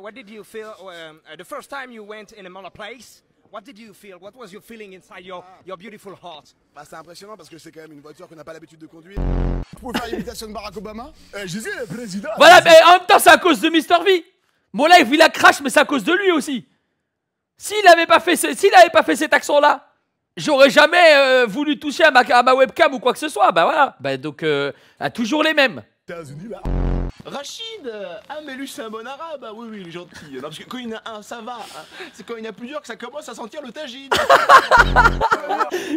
what did you feel the first time you went in a marketplace? What did you feel? What was your feeling inside your beautiful heart? Bah, c'est impressionnant parce que c'est quand même une voiture qu'on n'a pas l'habitude de conduire. Vous pouvez faire l'imitation de Barack Obama? Je disais le président. Voilà, mais en même temps, c'est à cause de Mr V. Mon live, il a crash, mais c'est à cause de lui aussi. S'il avait pas fait cet accent-là, j'aurais jamais voulu toucher à ma webcam ou quoi que ce soit. Bah voilà. Bah donc, toujours les mêmes. États-Unis là. Rachid, mais lui c'est un bon arabe, ah oui il est gentil. Non, parce que quand il y en a un, ça va. Hein. C'est quand il y en a plusieurs que ça commence à sentir le tagine.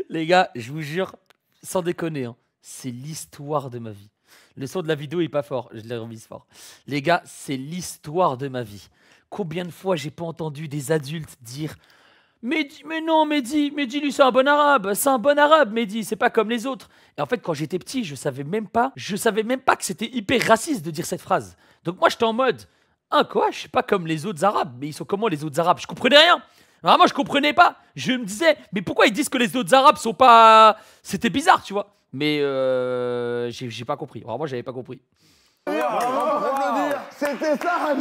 Les gars, je vous jure, sans déconner, hein, c'est l'histoire de ma vie. Le son de la vidéo est pas fort, je l'ai remise fort. Les gars, c'est l'histoire de ma vie. Combien de fois j'ai pas entendu des adultes dire Mehdi, mais non, Mehdi, lui c'est un bon arabe, Mehdi, c'est pas comme les autres. Et en fait, quand j'étais petit, je savais même pas que c'était hyper raciste de dire cette phrase. Donc moi, j'étais en mode, quoi, je suis pas comme les autres arabes, mais ils sont comment les autres arabes? Je comprenais rien. Vraiment, je comprenais pas. Je me disais, mais pourquoi ils disent que les autres arabes sont pas... C'était bizarre, tu vois. Mais j'ai pas compris. Vraiment, j'avais pas compris. C'était ça,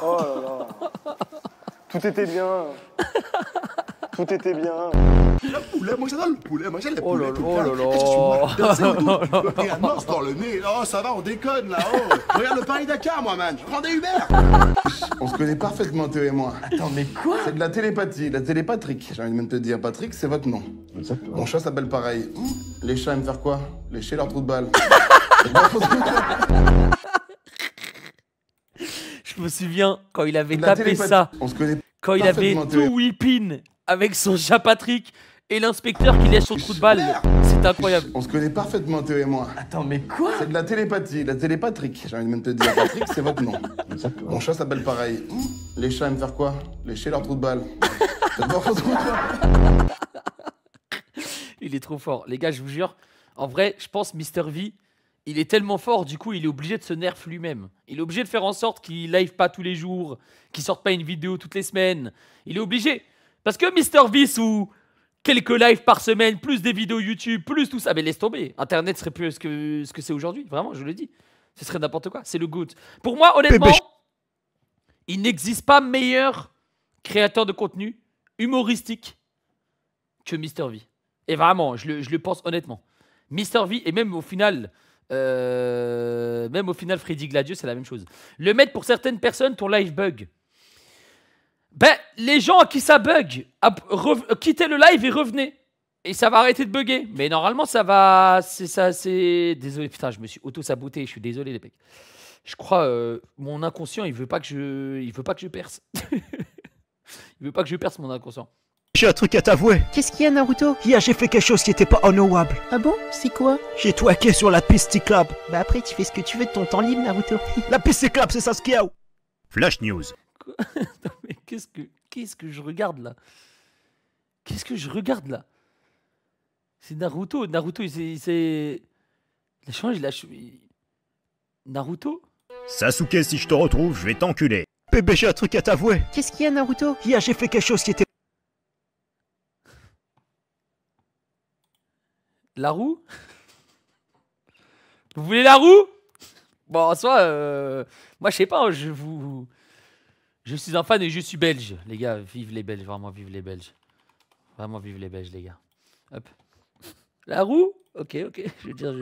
Oh là là. Tout était bien. Tout était bien. Le poulet, moi j'adore le poulet, moi j'aime le Oh poulet. là là. Regarde, morse dans le nez. Oh, ça va, on déconne là. Oh. Regarde le Paris-Dakar, moi, man. Je prends des Uber. On se connaît parfaitement, Théo et moi. Attends, mais quoi? C'est de la télépathie, la télépatrique. J'ai envie de même te dire, Patrick, c'est votre nom. Exactement. Mon chat s'appelle pareil. Les chats aiment faire quoi? Lécher leur trou de balle. Je me souviens quand il avait tapé ça. On se connaît Quand il avait tout whippin avec son chat Patrick et l'inspecteur qui lèche son trou de balle. C'est incroyable. On se connaît parfaitement, Théo et moi. Attends, mais quoi? C'est de la télépathie, la télépatrique. J'ai envie de même te dire, Patrick, c'est votre nom. Exactement. Mon chat s'appelle pareil. Les chats aiment faire quoi? Lécher leur trou de balle. Il est trop fort. Les gars, je vous jure, en vrai, je pense Mr V, il est tellement fort, du coup, il est obligé de se nerf lui-même. Il est obligé de faire en sorte qu'il live pas tous les jours, qu'il sorte pas une vidéo toutes les semaines. Il est obligé. Parce que Mr V, sous quelques lives par semaine, plus des vidéos YouTube, plus tout ça, mais laisse tomber. Internet serait plus ce que c'est aujourd'hui. Vraiment, je le dis. Ce serait n'importe quoi. C'est le GOAT. Pour moi, honnêtement, il n'existe pas meilleur créateur de contenu humoristique que Mr V. Et vraiment, je le pense honnêtement. Mr V, et même au final, Freddy Gladieux, c'est la même chose. Le mettre pour certaines personnes, ton live bug. Ben, les gens à qui ça bug, quittez le live et revenez. Et ça va arrêter de bugger. Mais normalement, ça va... C'est... Désolé, putain, je me suis auto-saboté. Je suis désolé, les mecs. Je crois, mon inconscient, il veut pas que je perce. Il veut pas que je perce, mon inconscient. J'ai un truc à t'avouer. Qu'est-ce qu'il y a, Naruto? Hier, j'ai fait quelque chose qui était pas honorable. Ah bon? C'est quoi? J'ai twerké sur la piste cyclable. Bah après, tu fais ce que tu veux de ton temps libre, Naruto. La piste cyclable, c'est ça ce qu'il y a. Flash News. Non, mais qu'est-ce que je regarde là? Qu'est-ce que je regarde là? C'est Naruto. Naruto, il s'est... Il a changé, Naruto? Sasuke, si je te retrouve, je vais t'enculer. Bébé, j'ai un truc à t'avouer. Qu'est-ce qu'il y a, Naruto? Hier, j'ai fait quelque chose qui était... La roue? Vous voulez la roue? Bon, en soi, moi je sais pas, je suis un fan et je suis belge. Les gars, vive les Belges, vraiment vive les Belges. Vraiment vive les Belges, les gars. Hop. La roue? Ok, je veux dire,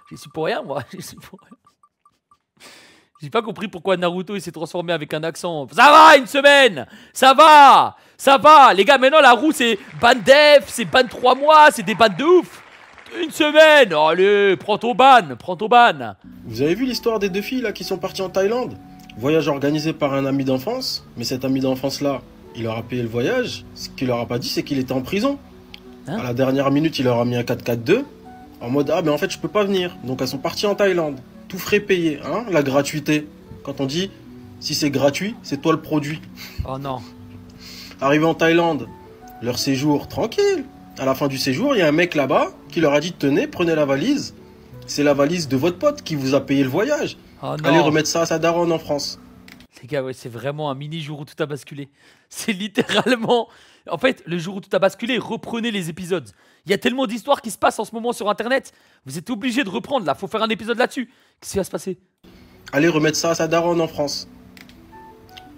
je suis pour rien, moi. Je suis pour rien. J'ai pas compris pourquoi Naruto il s'est transformé avec un accent. Ça va, une semaine. Ça va. Les gars, maintenant la roue c'est ban def, c'est ban 3 mois, c'est des bans de ouf. Une semaine. Allez, prends ton ban. Vous avez vu l'histoire des deux filles là qui sont parties en Thaïlande? Voyage organisé par un ami d'enfance. Mais cet ami d'enfance là, il leur a payé le voyage. Ce qu'il leur a pas dit, c'est qu'il était en prison. À la dernière minute, il leur a mis un 4x4-2. En mode, ah ben en fait je peux pas venir. Donc elles sont parties en Thaïlande. Tout frais payé, hein, la gratuité. Quand on dit, si c'est gratuit, c'est toi le produit. Oh non. Arrivé en Thaïlande, leur séjour tranquille. À la fin du séjour, il y a un mec là-bas qui leur a dit, tenez, prenez la valise. C'est la valise de votre pote qui vous a payé le voyage. Oh non. Allez remettre ça à sa daronne en France. Les gars, ouais, c'est vraiment un mini jour où tout a basculé. C'est littéralement... En fait, le jour où tout a basculé, reprenez les épisodes. Il y a tellement d'histoires qui se passent en ce moment sur Internet. Vous êtes obligés de reprendre, là. Faut faire un épisode là-dessus. Qu'est-ce qui va se passer? aller remettre ça à sa daronne en France.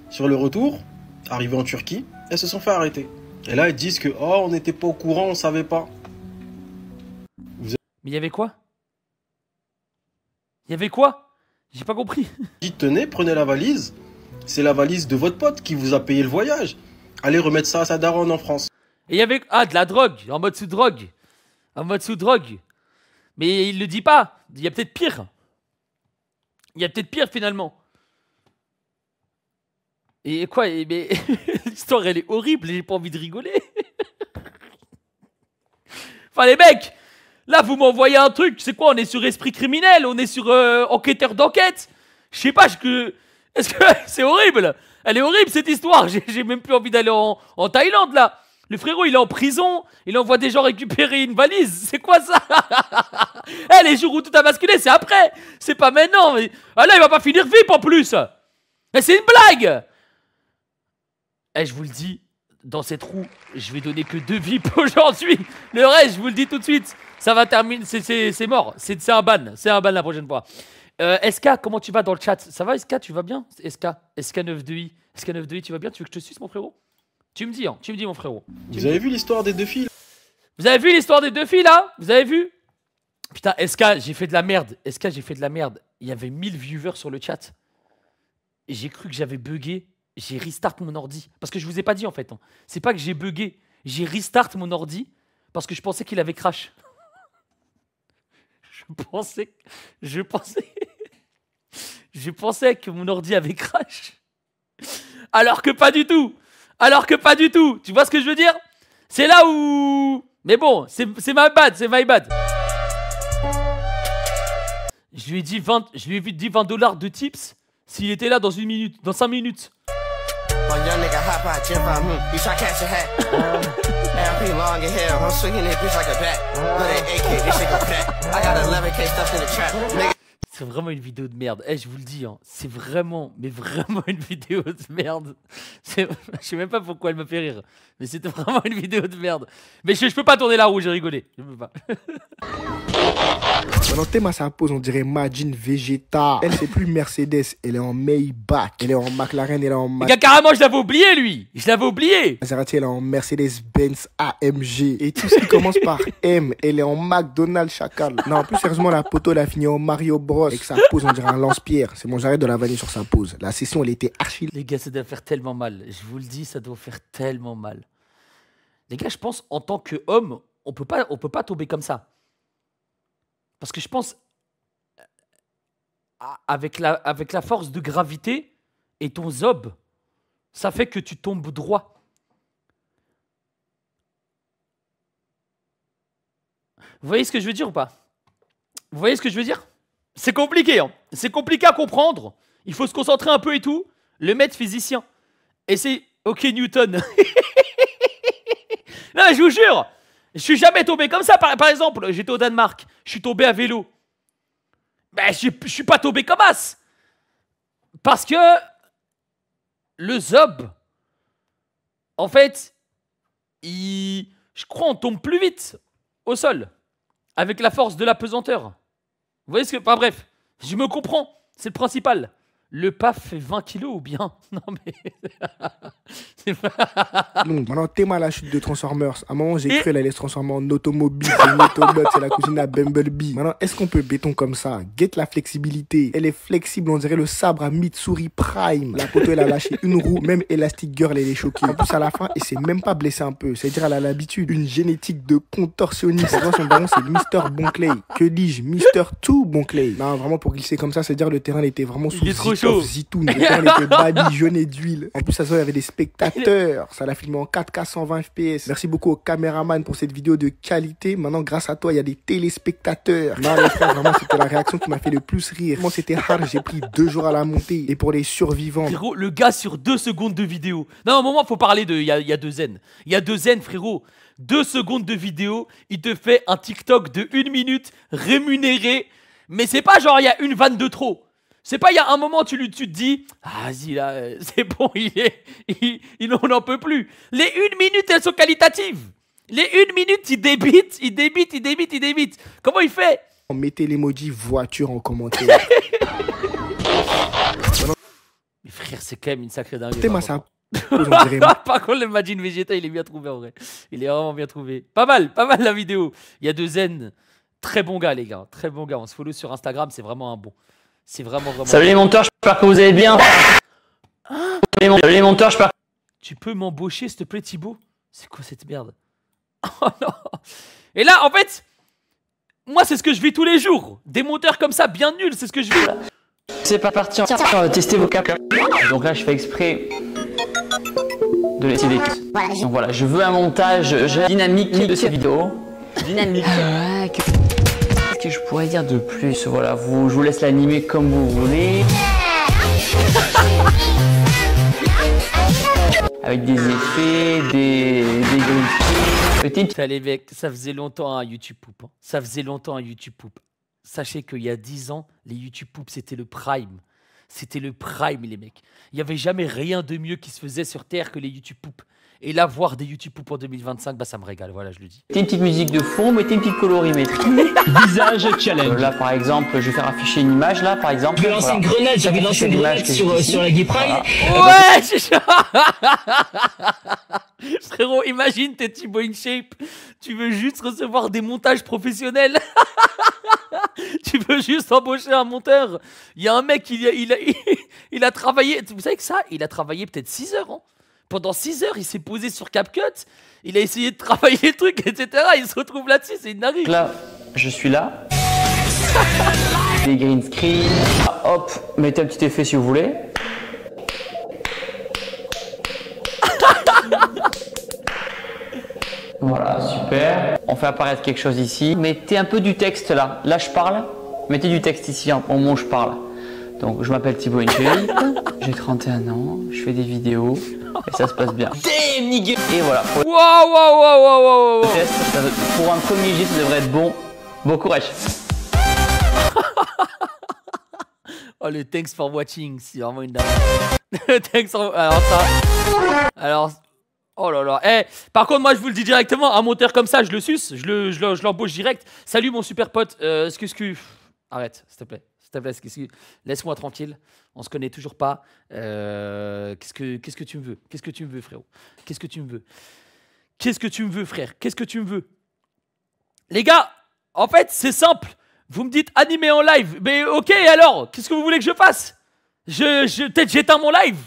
Sur le retour, arrivé en Turquie, elles se sont fait arrêter. Et là, elles disent que oh, on n'était pas au courant, on savait pas. Mais il y avait quoi? Il y avait quoi? J'ai pas compris. Dites, tenez, prenez la valise. C'est la valise de votre pote qui vous a payé le voyage. Allez remettre ça à sa daronne en France. Et il y avait... Ah, de la drogue, en mode sous drogue. En mode sous drogue. Mais il le dit pas. Il y a peut-être pire. Il y a peut-être pire finalement. Et quoi? Mais l'histoire elle est horrible, j'ai pas envie de rigoler. Enfin les mecs, là vous m'envoyez un truc, c'est quoi? On est sur esprit criminel, on est sur enquêteur d'enquête. Je sais pas, est-ce que c'est horrible? Elle est horrible cette histoire, j'ai même plus envie d'aller en Thaïlande là. Le frérot il est en prison, il envoie des gens récupérer une valise, c'est quoi ça? Les jours où tout a basculé, c'est après, c'est pas maintenant. Mais... Ah là il va pas finir VIP en plus. Mais c'est une blague. Je vous le dis, dans cette roue, je vais donner que 2 VIP aujourd'hui. Le reste, je vous le dis tout de suite, ça va terminer, c'est mort. C'est un ban, la prochaine fois. SK, comment tu vas dans le chat? Ça va SK, tu vas bien? SK92i, SK92i, tu vas bien? Tu veux que je te suce mon frérot? Tu me dis mon frérot. Vous avez vu l'histoire des 2 filles? Vous avez vu l'histoire des 2 filles là? Vous avez vu? Putain, SK, j'ai fait de la merde. SK, j'ai fait de la merde. Il y avait 1000 viewers sur le chat. Et j'ai cru que j'avais bugué. J'ai restart mon ordi. Parce que je vous ai pas dit en fait. C'est pas que j'ai bugué. J'ai restart mon ordi parce que je pensais qu'il avait crash. Je pensais que mon ordi avait crash. Alors que pas du tout. Tu vois ce que je veux dire? C'est là où... Mais bon, c'est my bad, Je lui ai dit 20 $, de tips s'il était là dans 1 minute, dans 5 minutes. C'est vraiment une vidéo de merde. Je vous le dis, hein, c'est vraiment, mais vraiment une vidéo de merde. Je sais même pas pourquoi elle me fait rire. Mais c'était vraiment une vidéo de merde. Mais je peux pas tourner la roue, j'ai rigolé. Je peux pas. Maintenant, Théma, sa pose, on dirait Majin Vegeta. Elle, c'est plus Mercedes, elle est en Maybach. Elle est en McLaren, elle est en Les gars, carrément, je l'avais oublié, lui. Je l'avais oublié. Maserati, elle est en Mercedes-Benz AMG. Et tout ce qui commence par M, elle est en McDonald's Chacal. Non, en plus, sérieusement, la poteau, elle a fini en Mario Bros. Avec sa pose, on dirait un lance-pierre. C'est mon j'arrête de la vanille sur sa pose. La session, elle était archi. Les gars, ça doit faire tellement mal. Je vous le dis, ça doit faire tellement mal. Les gars, je pense, en tant qu'homme, on peut pas tomber comme ça. Parce que je pense, avec la force de gravité et ton zob, ça fait que tu tombes droit. Vous voyez ce que je veux dire ou pas? Vous voyez ce que je veux dire? C'est compliqué, hein. C'est compliqué à comprendre. Il faut se concentrer un peu et tout. Le maître physicien. Et c'est... Ok, Newton. Non, mais je vous jure, je suis jamais tombé comme ça. Par exemple, j'étais au Danemark. Je suis tombé à vélo. Ben, je suis pas tombé comme as. Parce que... Le zob... En fait... Je crois on tombe plus vite au sol. Avec la force de la pesanteur. Vous voyez ce que... Enfin bref, je me comprends, c'est le principal. Le PAF fait 20 kilos ou bien? Non mais... Maintenant, Théma, la chute de Transformers. À un moment, j'ai cru qu'elle allait se transformer en automobile. C'est une Autobot, c'est la cousine à Bumblebee. Maintenant, est-ce qu'on peut béton comme ça? Get la flexibilité. Elle est flexible, on dirait le sabre à Mitsuri Prime. La poteau, elle a lâché une roue, même Elastic Girl, elle est choquée. En plus, à la fin, elle s'est même pas blessée un peu. C'est-à-dire, elle a l'habitude. Une génétique de contorsionniste. Son baron, c'est Mr. Bonclay. Que dis-je? Mr. Tout Bonclay. Non, vraiment, pour glisser comme ça, c'est-à-dire le terrain, il était vraiment sous Zitoun. Le terrain, il était badigeonné d'huile. En plus, ça se voit, il y avait des spectateurs. Ça l'a filmé en 4K 120 fps. Merci beaucoup au caméraman pour cette vidéo de qualité. Maintenant, grâce à toi, il y a des téléspectateurs. Non, les frères, vraiment, c'était la réaction qui m'a fait le plus rire. Moi, c'était hard. J'ai pris 2 jours à la montée. Et pour les survivants... Frérot, le gars sur 2 secondes de vidéo. Non, à un moment, faut parler de... Il y a 2 zen. Il y a 2 zen, frérot. 2 secondes de vidéo. Il te fait un TikTok de 1 minute rémunéré. Mais c'est pas genre, il y a une vanne de trop. C'est pas, il y a un moment, tu te dis, ah, vas-y, là, c'est bon, on n'en peut plus. Les 1 minute, elles sont qualitatives. Les 1 minute, il débite. Comment il fait? Mettez l'emoji voiture en commentaire. Mais frère, c'est quand même une sacrée dinguerie. T'es ma ça. Par contre, le Majin Vegeta, il est bien trouvé en vrai. Il est vraiment bien trouvé. Pas mal la vidéo. Il y a 2 zen. Très bon gars, les gars. Très bon gars. On se follow sur Instagram, c'est vraiment un bon. C'est vraiment. Salut les monteurs, j'espère que vous allez bien. Salut les monteurs, j'espère. Tu peux m'embaucher, s'il te plaît, Thibaut? C'est quoi cette merde? Oh non. Et là, en fait, moi, c'est ce que je vis tous les jours. Des monteurs comme ça, bien nuls, c'est ce que je vis. C'est pas parti, on va tester vos caps. Donc là, je fais exprès de laisser des cuts. Donc voilà, je veux un montage dynamique de cette vidéo. Dynamique. Qu'est-ce que je pourrais dire de plus? Voilà, je vous laisse l'animer comme vous voulez. Avec des effets, des green screen. Les mecs, ça faisait longtemps un YouTube Poop. Hein. Ça faisait longtemps un YouTube Poop. Sachez qu'il y a 10 ans, les YouTube Poop, c'était le prime. C'était le prime, les mecs. Il n'y avait jamais rien de mieux qui se faisait sur Terre que les YouTube Poop. Et là, voir des YouTube Poop en 2025, bah ça me régale, voilà, je le dis. Mettez une petite musique de fond, mettez une petite colorimétrie. Visage challenge. Là, par exemple, je vais faire afficher une image, là, par exemple. Je vais lancer une grenade, j'avais lancé une grenade sur la Gay Pride. Voilà. Ouais, c'est ça. Frérot, imagine, t'es Thibaut InShape. Tu veux juste recevoir des montages professionnels. Tu veux juste embaucher un monteur. Il y a un mec, il a travaillé. Vous savez que ça, il a travaillé peut-être 6 heures, hein. Pendant 6 heures, il s'est posé sur CapCut, il a essayé de travailler les trucs, etc. Il se retrouve là-dessus, c'est une dinguerie. Là, je suis là. Des green screen. Hop, mettez un petit effet si vous voulez. Voilà, super. On fait apparaître quelque chose ici. Mettez un peu du texte là. Là, je parle. Mettez du texte ici au moment où je parle. Donc, je m'appelle Thibaut InShape. J'ai 31 ans. Je fais des vidéos. Et ça se passe bien. Et voilà. Wow. Pour un premier jet, ça devrait être bon. Bon courage. Oh, le thanks for watching, c'est vraiment une dingue. Thanks for... Alors, oh là là. Eh, par contre, moi, je vous le dis directement, un monteur comme ça, je le suce, je l'embauche direct. Salut, mon super pote. Arrête, s'il te plaît. Laisse-moi tranquille. On se connaît toujours pas. Qu'est-ce que tu me veux? Qu'est-ce que tu me veux, frérot? Qu'est-ce que tu me veux? Qu'est-ce que tu me veux, frère? Qu'est-ce que tu me veux? Les gars, en fait, c'est simple. Vous me dites animé en live. Mais ok, alors, qu'est-ce que vous voulez que je fasse? Peut-être j'éteins mon live.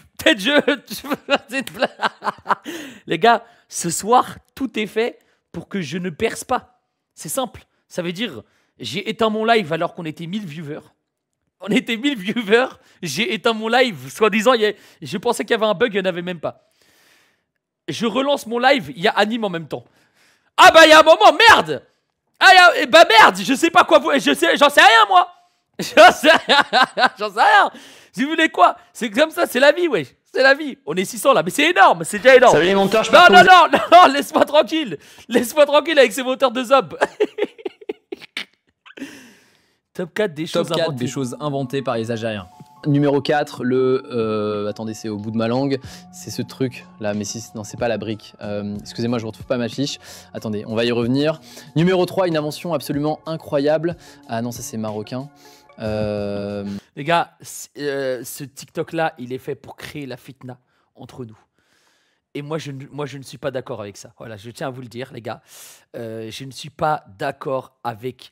Les gars, ce soir, tout est fait pour que je ne perce pas. C'est simple. Ça veut dire, j'ai éteint mon live alors qu'on était 1000 viewers. On était 1000 viewers, j'ai éteint mon live. Soi-disant, je pensais qu'il y avait un bug, il n'y en avait même pas. Je relance mon live, il y a anime en même temps. Ah bah il y a un moment, merde. Bah merde, je sais pas quoi vous... J'en sais rien, moi. J'en sais rien. Si vous voulez quoi? C'est comme ça, c'est la vie, ouais. C'est la vie. On est 600 là, mais c'est énorme, c'est déjà énorme. Salut les monteurs, non, laisse-moi tranquille. Laisse-moi tranquille avec ces moteurs de Zob. Top 4 des choses inventées par les Algériens. Numéro 4, attendez, c'est au bout de ma langue. C'est ce truc là, mais si, non, c'est pas la brique. Excusez-moi, je retrouve pas ma fiche. Attendez, on va y revenir. Numéro 3, une invention absolument incroyable. Ah non, ça c'est marocain. Les gars, ce TikTok là, il est fait pour créer la fitna entre nous. Et moi, je ne suis pas d'accord avec ça. Voilà, je tiens à vous le dire, les gars. Je ne suis pas d'accord avec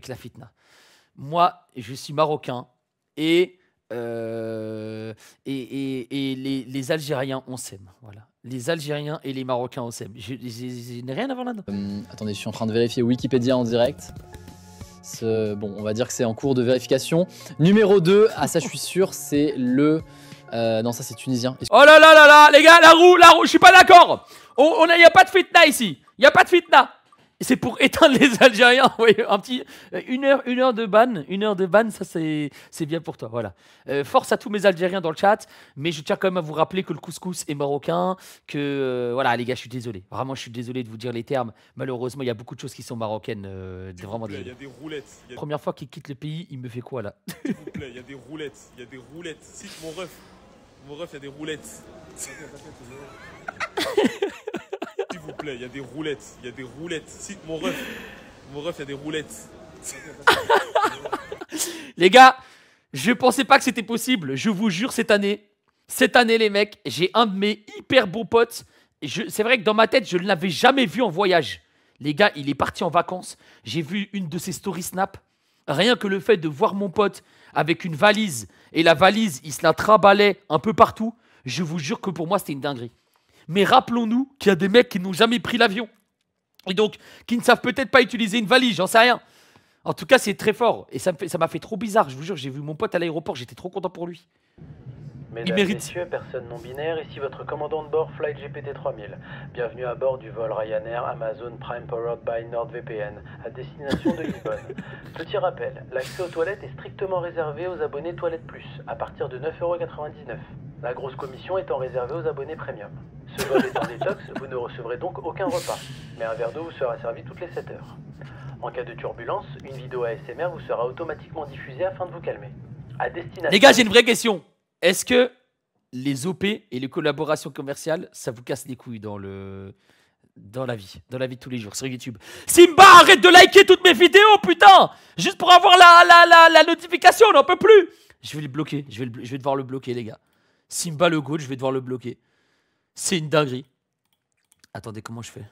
la fitna. Moi, je suis marocain et les Algériens, on s'aime. Voilà. Les Algériens et les Marocains, on s'aime. Je n'ai rien à voir là-dedans. Attendez, je suis en train de vérifier Wikipédia en direct. Bon, on va dire que c'est en cours de vérification. Numéro 2, ah ça je suis sûr, c'est le... non, ça c'est tunisien. Oh là là là là, les gars, la roue, je suis pas d'accord. Il n'y a pas de fitna ici. Il n'y a pas de fitna. C'est pour éteindre les Algériens. Oui, un petit une heure de ban, ça c'est bien pour toi. Voilà. Force à tous mes Algériens dans le chat, mais je tiens quand même à vous rappeler que le couscous est marocain. Voilà, les gars, je suis désolé. Vraiment, je suis désolé de vous dire les termes. Malheureusement, il y a beaucoup de choses qui sont marocaines. Vraiment désolé. Il y a des roulettes. Première fois qu'il quitte le pays, il me fait quoi là? S'il vous plaît, il y a des roulettes. Il y a des roulettes. Cite mon ref. Mon ref, il y a des roulettes. S'il vous plaît, il y a des roulettes. Il y a des roulettes. Cite mon ref. Mon ref, il y a des roulettes. Les gars, Je pensais pas que c'était possible. Je vous jure, cette année, les mecs, j'ai un de mes hyper bons potes. C'est vrai que dans ma tête, je ne l'avais jamais vu en voyage. Les gars, il est parti en vacances. J'ai vu une de ses stories Snap. Rien que le fait de voir mon pote avec une valise, et la valise, il se la trimballait un peu partout, je vous jure que pour moi, c'était une dinguerie. Mais rappelons-nous qu'il y a des mecs qui n'ont jamais pris l'avion. Et donc, qui ne savent peut-être pas utiliser une valise, j'en sais rien. En tout cas, c'est très fort. Et ça m'a fait trop bizarre, je vous jure, j'ai vu mon pote à l'aéroport, j'étais trop content pour lui. Mesdames et messieurs, personnes non binaires, ici votre commandant de bord Flight GPT 3000. Bienvenue à bord du vol Ryanair Amazon Prime Powered by NordVPN, à destination de Lisbonne. Petit rappel, l'accès aux toilettes est strictement réservé aux abonnés Toilettes Plus, à partir de 9,99 €. La grosse commission étant réservée aux abonnés Premium. Ce vol étant détox, vous ne recevrez donc aucun repas, mais un verre d'eau vous sera servi toutes les 7 heures. En cas de turbulence, une vidéo ASMR vous sera automatiquement diffusée afin de vous calmer. À destination... Les gars, j'ai une vraie question. Est-ce que les OP et les collaborations commerciales, ça vous casse les couilles dans la vie de tous les jours sur YouTube? Simba, arrête de liker toutes mes vidéos, putain! Juste pour avoir la notification, on n'en peut plus! Je vais le bloquer, je vais devoir le bloquer, les gars. Simba le GOAT, je vais devoir le bloquer. C'est une dinguerie. Attendez, comment je fais?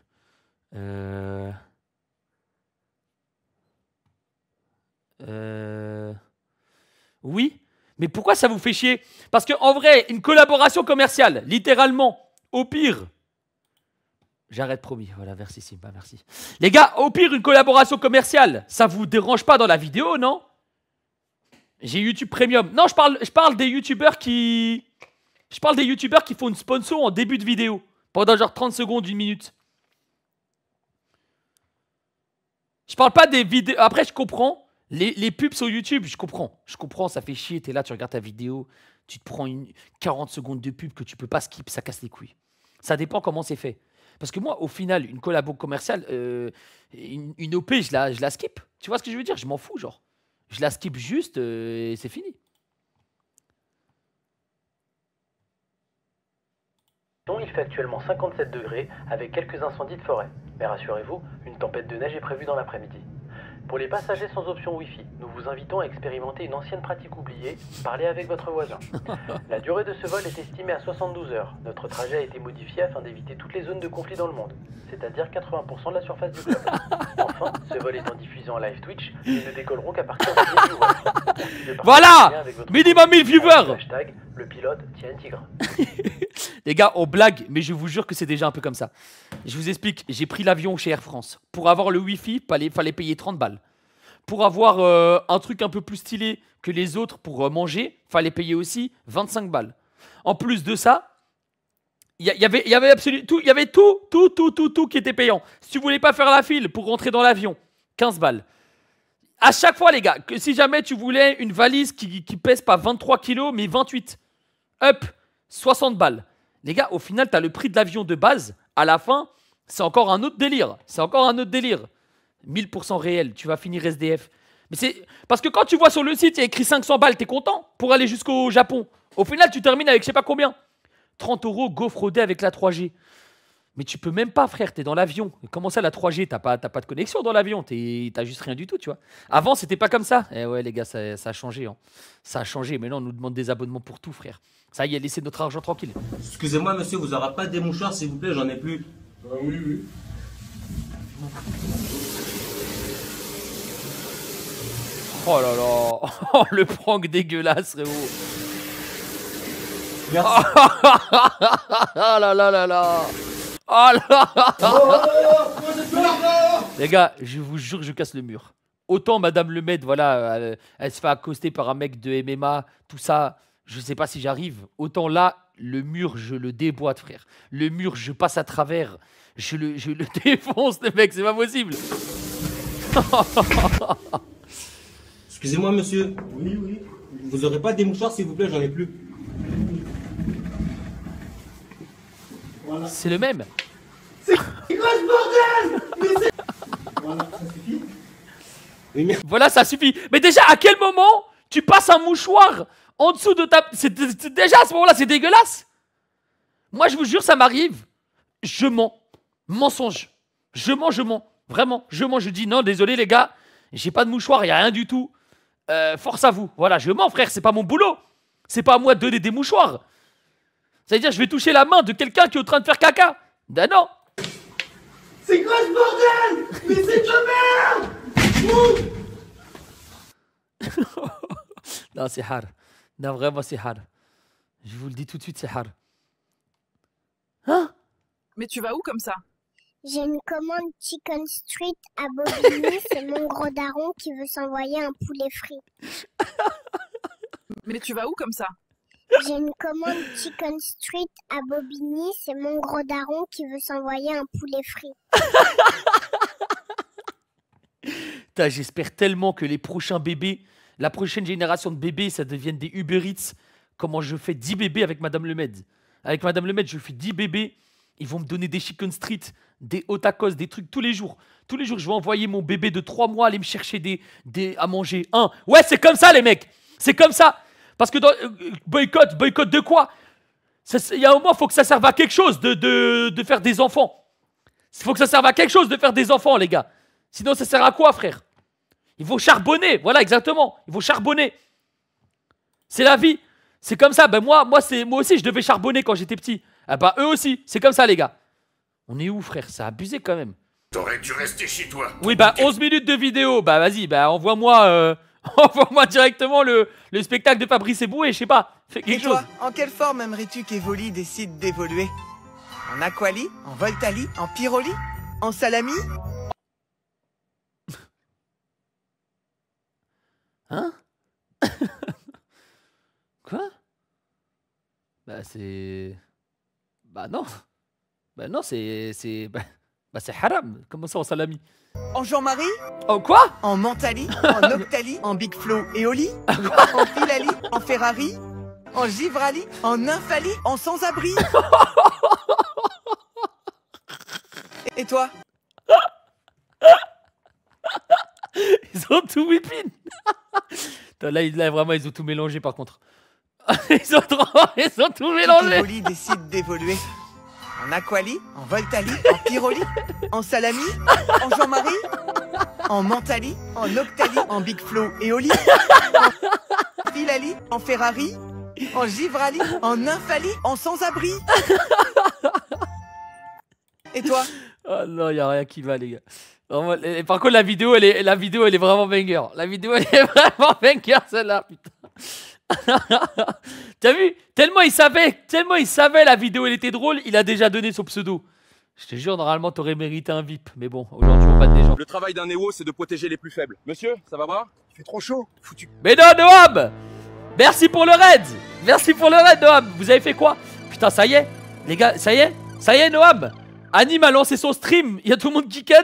Oui? Mais pourquoi ça vous fait chier? Parce qu'en vrai, une collaboration commerciale, littéralement, au pire... J'arrête, promis. Voilà, merci Simba, merci. Les gars, au pire, une collaboration commerciale, ça vous dérange pas dans la vidéo, non? J'ai YouTube Premium. Non, je parle des youtubeurs qui... Je parle des youtubeurs qui font une sponsor en début de vidéo. Pendant genre 30 secondes, 1 minute. Je parle pas des vidéos... Après, je comprends... Les pubs sur YouTube, je comprends, ça fait chier, t'es là, tu regardes ta vidéo, tu te prends 40 secondes de pub que tu peux pas skip, ça casse les couilles. Ça dépend comment c'est fait. Parce que moi, au final, une collabo commerciale, une OP, je la skip. Tu vois ce que je veux dire? Je m'en fous, genre. Je la skip juste et c'est fini. Il fait actuellement 57 degrés avec quelques incendies de forêt. Mais rassurez-vous, une tempête de neige est prévue dans l'après-midi. Pour les passagers sans option Wi-Fi, nous vous invitons à expérimenter une ancienne pratique oubliée, parler avec votre voisin. La durée de ce vol est estimée à 72 heures. Notre trajet a été modifié afin d'éviter toutes les zones de conflit dans le monde, c'est-à-dire 80% de la surface du globe. Enfin, ce vol étant diffusé en live Twitch, nous ne décollerons qu'à partir de 10 viewers. Voilà! Minimum 1000 viewers! Hashtag, le pilote tient un tigre. Les gars, on blague, mais je vous jure que c'est déjà un peu comme ça. Je vous explique, j'ai pris l'avion chez Air France. Pour avoir le Wi-Fi, fallait payer 30 balles. Pour avoir un truc un peu plus stylé que les autres pour manger, fallait payer aussi 25 balles. En plus de ça, il y avait absolument tout, il y avait tout qui était payant. Si tu voulais pas faire la file pour rentrer dans l'avion, 15 balles. À chaque fois, les gars, que si jamais tu voulais une valise qui pèse pas 23 kilos, mais 28, hop, 60 balles. Les gars, au final, tu as le prix de l'avion de base. À la fin, c'est encore un autre délire. 1000% réel, tu vas finir SDF. Mais c'est parce que quand tu vois sur le site, il y a écrit 500 balles, t'es content pour aller jusqu'au Japon. Au final, tu termines avec je sais pas combien. 30 € go frauder avec la 3G. Mais tu peux même pas, frère, t'es dans l'avion. Comment ça, la 3G? T'as pas de connexion dans l'avion, t'as juste rien du tout, tu vois. Avant, c'était pas comme ça. Eh ouais, les gars, ça a changé. Hein. Ça a changé. Maintenant, on nous demande des abonnements pour tout, frère. Ça y est, laissez notre argent tranquille. Excusez-moi, monsieur, vous aurez pas des mouchoirs, s'il vous plaît, j'en ai plus. Oui. Oh là là. Oh, le prank dégueulasse, frérot. Merci. Oh là là là là. Oh là. Les gars, je vous jure, je casse le mur. Autant Madame Lemaitre, voilà, elle se fait accoster par un mec de MMA, tout ça, je sais pas si j'arrive. Autant là, le mur, je le déboîte, frère. Le mur, je passe à travers. Je le défonce, le mec, c'est pas possible. Excusez-moi, monsieur. Oui. Vous aurez pas des mouchoirs, s'il vous plaît, j'en ai plus. Voilà. C'est le même. C'est quoi ce bordel? Voilà, ça suffit. Oui, mais... Voilà, ça suffit. Mais déjà, à quel moment tu passes un mouchoir en dessous de ta... Déjà, à ce moment-là, c'est dégueulasse. Moi, je vous jure, ça m'arrive. Je mens. Mensonge. Je mens. Vraiment, je mens. Je dis non, désolé, les gars. J'ai pas de mouchoir, il n'y a rien du tout. force à vous. Voilà, je mens, frère, c'est pas mon boulot. C'est pas à moi de donner des mouchoirs. Ça veut dire, je vais toucher la main de quelqu'un qui est en train de faire caca. Ben non. C'est quoi ce bordel? Mais c'est de merde. Non, c'est hard. Non, vraiment, c'est hard. Je vous le dis tout de suite, c'est hard. Hein? Mais tu vas où comme ça? J'ai une commande Chicken Street à Bobigny, c'est mon gros daron qui veut s'envoyer un poulet frit. Mais tu vas où comme ça? J'ai une commande Chicken Street à Bobigny, c'est mon gros daron qui veut s'envoyer un poulet frit. J'espère tellement que les prochains bébés, la prochaine génération de bébés, ça devienne des Uber Eats. Comment je fais 10 bébés avec Madame Lemed. Avec Madame Lemed, je fais 10 bébés. Ils vont me donner des Chicken Street, des hot tacos, des trucs tous les jours. Tous les jours, je vais envoyer mon bébé de 3 mois aller me chercher à manger. Ouais, c'est comme ça, les mecs. C'est comme ça. Parce que dans boycott de quoi? Il y a un moment, il faut que ça serve à quelque chose de faire des enfants. Il faut que ça serve à quelque chose de faire des enfants, les gars. Sinon, ça sert à quoi, frère? Il faut charbonner. Voilà, exactement. Il faut charbonner. C'est la vie. C'est comme ça. Ben moi aussi, je devais charbonner quand j'étais petit. Ah bah, eux aussi. C'est comme ça, les gars. On est où, frère? C'est abusé, quand même. T'aurais dû rester chez toi. Oui, bah, 11 minutes de vidéo. Bah, vas-y, bah, envoie-moi directement le spectacle de Fabrice Eboué, je sais pas. Fais quelque chose. En quelle forme aimerais-tu qu'Evoli décide d'évoluer? En aquali? En voltali? En pyroli? En salami? Hein? Quoi? Bah c'est... Bah non. Bah non, c'est haram. Comment ça en salami? En Jean-Marie? En quoi? En Mentali? En Octali? En Big Flo et Oli? En Filali? En Ferrari? En Givrali? En Nymphali? En Sans-Abri? Et toi? Ils ont tout whippin. Là, vraiment, ils ont tout mélangé par contre. ils ont tout mélangé. Evoli décide d'évoluer. En aquali? En voltali? En pyroli? En salami? En Jean-Marie? En Mentali? En Octali? En Big Flo et Oli? En Filali? En Ferrari? En Givrali? En Nymphali? En Sans-Abri? Et toi? Oh non, y a rien qui va, les gars. Vraiment, par contre, la vidéo, elle est vraiment banger. La vidéo, elle est vraiment banger, celle-là, putain. T'as vu? Tellement il savait la vidéo, elle était drôle, il a déjà donné son pseudo. Je te jure, normalement, t'aurais mérité un VIP. Mais bon, aujourd'hui, on bat des gens. Le travail d'un néo, c'est de protéger les plus faibles. Monsieur, ça va pas? Il fait trop chaud, foutu. Mais non, Noam! Merci pour le raid! Merci pour le raid, Noam! Vous avez fait quoi? Putain, ça y est, les gars, ça y est, Noam! Anime a lancé son stream, il y a tout le monde qui cut.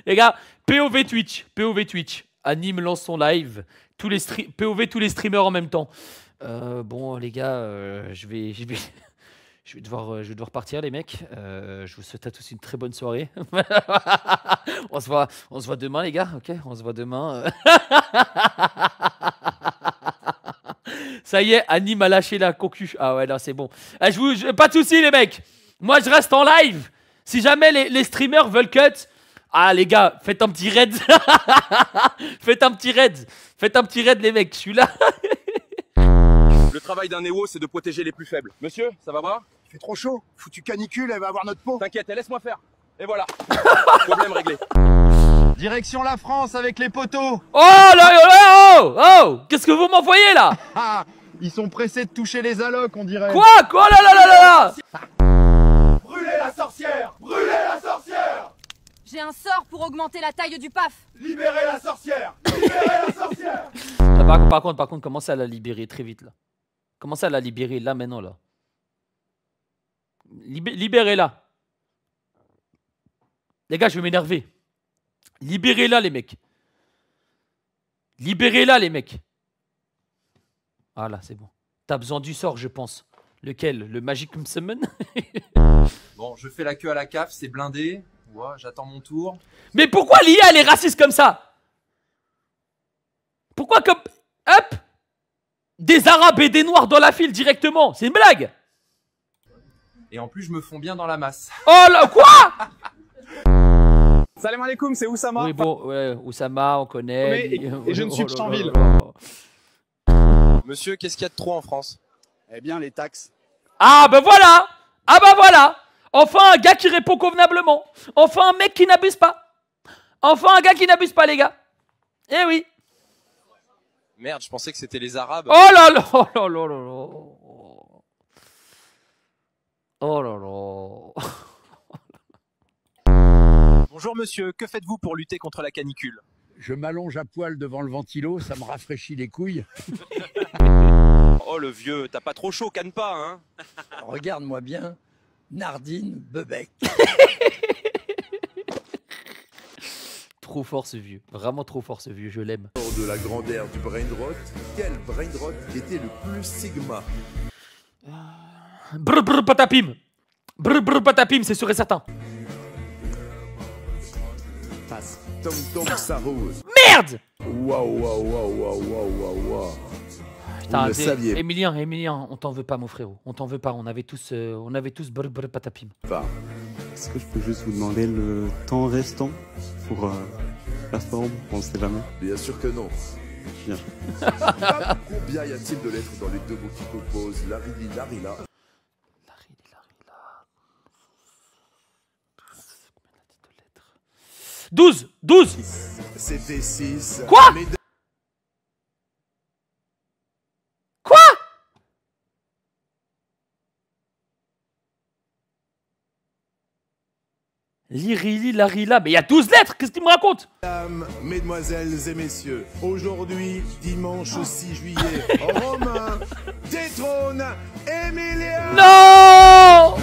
Les gars, POV Twitch. Anime lance son live. POV tous les streamers en même temps. Bon, les gars, je vais devoir partir, les mecs. Je vous souhaite à tous une très bonne soirée. on se voit demain, les gars. Ok, on se voit demain. Ça y est, Anime a lâché la concu. Ah ouais, là, c'est bon. Pas de soucis, les mecs. Moi, je reste en live. Si jamais les streamers veulent cut, ah, les gars, faites un petit raid. Faites un petit raid, les mecs. Je suis là. Le travail d'un néo, c'est de protéger les plus faibles. Monsieur, ça va pas? Il fait trop chaud, foutu canicule, elle va avoir notre peau. T'inquiète, laisse-moi faire. Et voilà. Problème réglé. Direction la France avec les poteaux. Oh là, oh, qu'est-ce que vous m'envoyez là? Ils sont pressés de toucher les allocs, on dirait. Quoi là? Brûlez la sorcière! Brûlez la sorcière! J'ai un sort pour augmenter la taille du paf. Libérez la sorcière! Libérez la sorcière! Par contre, commencez à la libérer très vite là. Commencez à la libérer là maintenant là. Libérez-la. Les gars, je vais m'énerver. Libérez-la, les mecs. Libérez-la, les mecs. Voilà, c'est bon. T'as besoin du sort, je pense. Lequel? Le Magic Summon? Bon, je fais la queue à la CAF, c'est blindé. Ouais, j'attends mon tour. Mais pourquoi l'IA, elle est raciste comme ça? Pourquoi comme... Hop! Des Arabes et des Noirs dans la file directement. C'est une blague. Et en plus, je me fonds bien dans la masse. Oh là, quoi? Salam alaikum, c'est Oussama. Oui, bon, ouais, Oussama, on connaît. Et je ne suis pas en ville. Monsieur, qu'est-ce qu'il y a de trop en France? Eh bien, les taxes. Ah, ben voilà! Ah, ben voilà! Enfin, un gars qui répond convenablement. Enfin, un mec qui n'abuse pas. Enfin, un gars qui n'abuse pas, les gars. Eh oui. Merde, je pensais que c'était les Arabes. Oh là là, oh là là là là. Oh là là. Bonjour monsieur, que faites-vous pour lutter contre la canicule? Je m'allonge à poil devant le ventilo, ça me rafraîchit les couilles. Oh le vieux, t'as pas trop chaud, canne pas, hein? Regarde-moi bien, Nardine Bebec. Trop fort ce vieux, vraiment trop fort ce vieux, je l'aime. De la grandeur du brainrot, quel brainrot était le plus sigma? Brr brr patapim. Brr brr patapim, c'est sûr et certain. Passe. Tom Tom Sarose. Merde! Waouh, waouh, waouh, waouh, waouh, waouh, waouh. Putain, Vous le saviez. Emilien, on t'en veut pas, mon frérot. On t'en veut pas, on avait tous brr brr patapim. Est-ce que je peux juste vous demander le temps restant pour la forme? On sait jamais. Bien sûr que non. Bien. Combien y a-t-il de lettres dans les deux mots qui composent Larili, Larila? 12! C'était 6. Quoi? Quoi? Lirili, Larila, mais il y a 12 lettres, qu'est-ce qu'il me raconte? Mesdames, mesdemoiselles et messieurs, aujourd'hui, dimanche 6 juillet, Romain détrône Emilien. Non!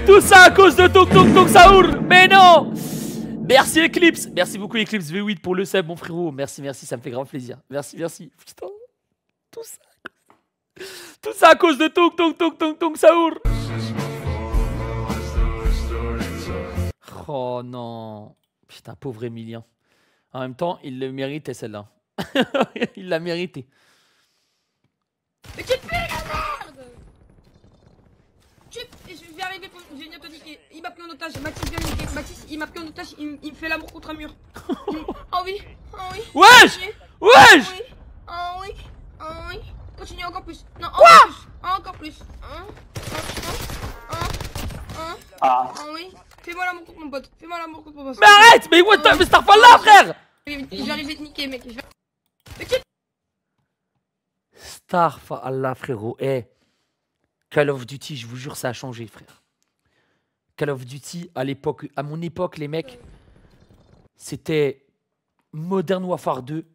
Tout ça à cause de Tok Saour, mais non! Merci Eclipse, merci beaucoup Eclipse V8 pour le sub mon frérot, merci, ça me fait grand plaisir, merci, putain, tout ça à cause de Tok Saour. Oh non, putain, pauvre Emilien. En même temps, il le méritait celle-là, il l'a mérité. Mais tu te fais la merde! Je vais arriver pour venir te niquer. Il m'a pris en otage. Mathis vient me niquer. Mathis, il m'a pris en otage. Il me fait l'amour contre un mur. Oh oui. Oh oui. Wesh! Wesh! Oh oui. Oh oui. Continue encore plus. Non, encore plus. Ah. Oh oui. Fais-moi l'amour contre mon pote. Fais-moi l'amour contre mon pote. Mais arrête! Mais what the... Mais Starfall là, frère! J'arrive à te niquer, mec. Starfall là, frérot. Eh. Call of Duty, je vous jure, ça a changé, frère. Call of Duty, à l'époque, à mon époque, les mecs, c'était Modern Warfare 2.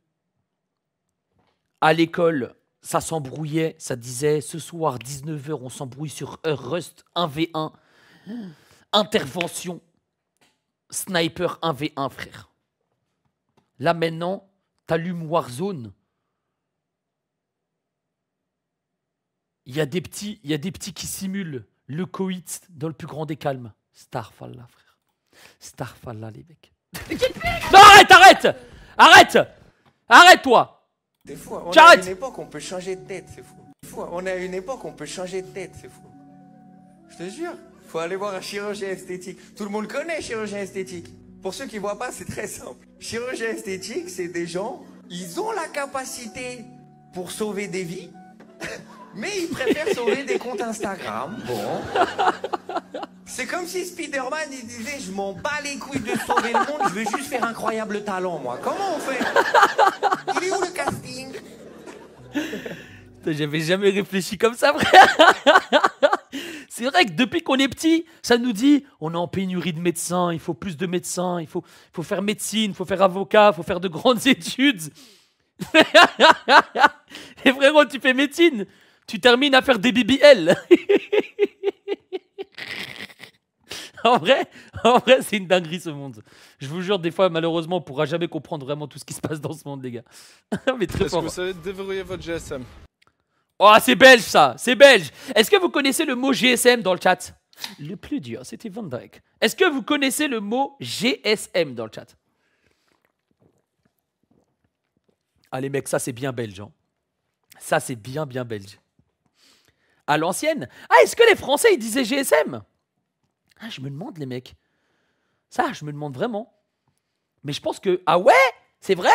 À l'école, ça s'embrouillait, ça disait ce soir 19h, on s'embrouille sur Rust 1v1. Intervention Sniper 1v1, frère. Là maintenant, t'allumes Warzone. Il y a des petits qui simulent le coït dans le plus grand des calmes. Starfall là, frère. Starfall là, les mecs. Non, arrête-toi. C'est fou, on est à une époque où on peut changer de tête, c'est fou. On est à une époque où on peut changer de tête, c'est fou. Je te jure, faut aller voir un chirurgien esthétique. Tout le monde connaît chirurgien esthétique. Pour ceux qui voient pas, c'est très simple. Chirurgien esthétique, c'est des gens, ils ont la capacité pour sauver des vies, mais ils préfèrent sauver des comptes Instagram. Bon. C'est comme si Spider-Man, il disait, je m'en bats les couilles de sauver le monde, je veux juste faire incroyable talent, moi. Comment on fait? Il est où le casting? J'avais jamais réfléchi comme ça, frère. C'est vrai que depuis qu'on est petit, ça nous dit on est en pénurie de médecins, il faut plus de médecins, il faut faire médecine, il faut faire avocat, il faut faire de grandes études. Et frérot, tu fais médecine, tu termines à faire des BBL. En vrai, c'est une dinguerie ce monde. Je vous jure, des fois, malheureusement, on pourra jamais comprendre vraiment tout ce qui se passe dans ce monde, les gars. Mais très fort. Est-ce que vous savez déverrouiller votre GSM? Oh, c'est belge ça, c'est belge. Est-ce que vous connaissez le mot GSM dans le chat? Le plus dur, c'était Van Dyke. Est-ce que vous connaissez le mot GSM dans le chat? Allez mec, ça c'est bien belge. Hein. Ça c'est bien belge. À l'ancienne. Ah, est-ce que les Français ils disaient GSM? Ah, je me demande les mecs. Ça, je me demande vraiment. Mais je pense que... Ah ouais? C'est vrai?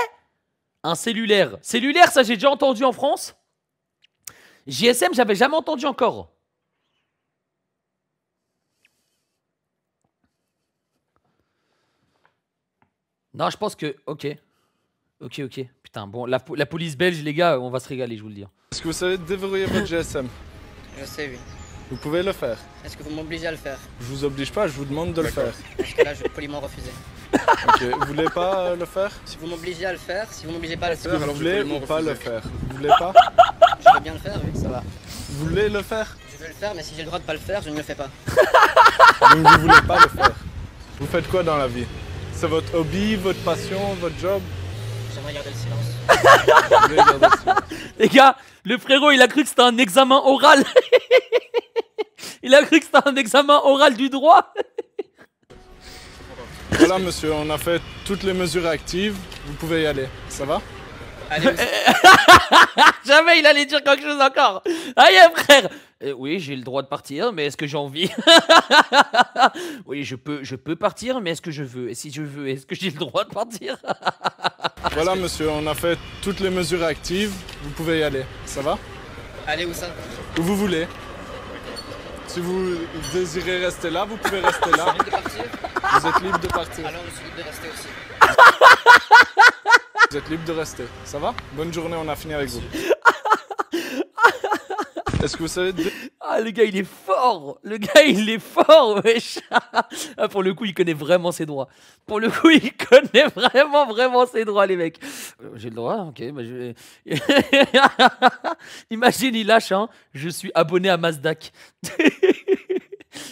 Un cellulaire. Cellulaire, ça j'ai déjà entendu en France. GSM, j'avais jamais entendu encore. Non, je pense que... Ok. Ok. Putain, bon, la police belge, les gars, on va se régaler, je vous le dis. Est-ce que vous savez déverrouiller votre GSM? Je sais, oui. Vous pouvez le faire. Est-ce que vous m'obligez à le faire? Je vous oblige pas, je vous demande de le faire. Parce que là, je vais poliment refuser. Ok, vous voulez pas le faire? Si vous m'obligez à le faire, si vous m'obligez pas à le Est-ce que faire, vous alors je voulez vais ou poliment pas le refuser. faire? Vous voulez pas? Je veux bien le faire, oui, ça va. Vous voulez le faire? Je veux le faire, mais si j'ai le droit de pas le faire, je ne le fais pas. Donc vous voulez pas le faire. Vous faites quoi dans la vie? C'est votre hobby, votre passion, votre job? J'aimerais garder le silence. Vous voulez garder le silence. Les gars, le frérot, il a cru que c'était un examen oral. Il a cru que c'était un examen oral du droit. Voilà monsieur, on a fait toutes les mesures actives, vous pouvez y aller, ça va? Allez, Jamais il allait dire quelque chose encore. Aïe frère. Oui, j'ai le droit de partir, mais est-ce que j'ai envie? Oui, je peux partir, mais est-ce que je veux? Et si je veux, est-ce que j'ai le droit de partir? Voilà monsieur, on a fait toutes les mesures actives, vous pouvez y aller, ça va? allez où ça? Où vous voulez. Si vous désirez rester là, vous pouvez rester là. Vous êtes libre de partir. Alors je suis libre de rester aussi. Vous êtes libre de rester, ça va? Bonne journée, on a fini avec vous. Est-ce que vous savez... Ah, le gars, il est fort. Le gars, il est fort, wesh. Ah, pour le coup, il connaît vraiment ses droits. Pour le coup, il connaît vraiment ses droits, les mecs. J'ai le droit, ok. Bah je vais... Imagine, il lâche, hein. Je suis abonné à Mazdak.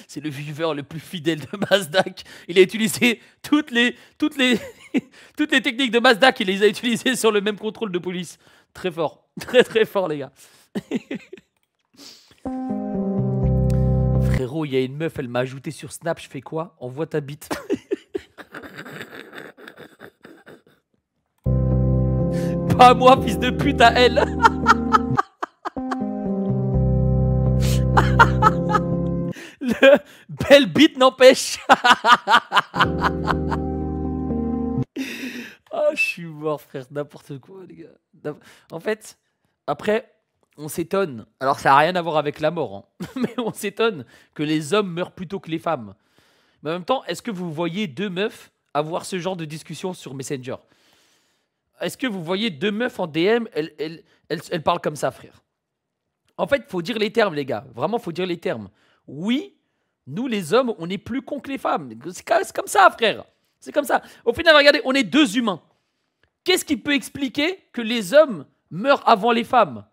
C'est le viewer le plus fidèle de Mazdak. Il a utilisé toutes les techniques de Mazdak. Il les a utilisées sur le même contrôle de police. Très fort. Très fort, les gars. Frérot, il y a une meuf, elle m'a ajouté sur Snap, je fais quoi? Envoie ta bite. Pas moi, fils de pute, à elle. Le belle bite n'empêche. Oh, je suis mort, frère, n'importe quoi, les gars. En fait, après... On s'étonne, alors ça n'a rien à voir avec la mort, hein. Mais on s'étonne que les hommes meurent plutôt que les femmes. Mais en même temps, est-ce que vous voyez deux meufs avoir ce genre de discussion sur Messenger? Est-ce que vous voyez deux meufs en DM, elles parlent comme ça, frère? En fait, il faut dire les termes, les gars. Vraiment, il faut dire les termes. Oui, nous les hommes, on est plus cons que les femmes. C'est comme ça, frère. C'est comme ça. Au final, regardez, on est deux humains. Qu'est-ce qui peut expliquer que les hommes meurent avant les femmes?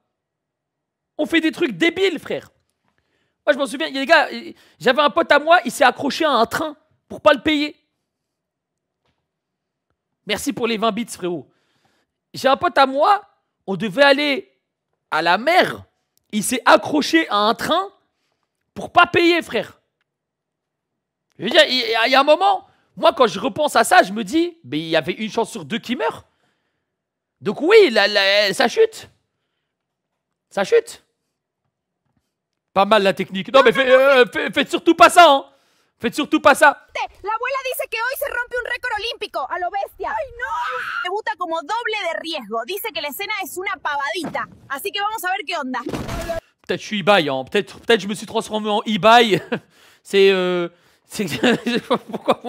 On fait des trucs débiles, frère. Moi, je m'en souviens, les gars, j'avais un pote à moi, il s'est accroché à un train pour pas le payer. Merci pour les 20 bits, frérot. J'ai un pote à moi, on devait aller à la mer. Il s'est accroché à un train pour pas payer, frère. Je veux dire, il y a un moment, moi, quand je repense à ça, je me dis, mais il y avait une chance sur deux qui meurt. Donc oui, ça chute. Ça chute. Pas mal la technique. Non mais faites surtout pas ça, hein. Faites surtout pas ça. La abuela dice que hoy se rompe un récord olímpico, a lo bestia. ¡Ay, no! Debuta como doble de riesgo. Dice que la escena es una pavadita. Así que vamos a ver qué onda. Peut-être je suis eBay, hein. Peut-être je me suis transformé en eBay. C'est pourquoi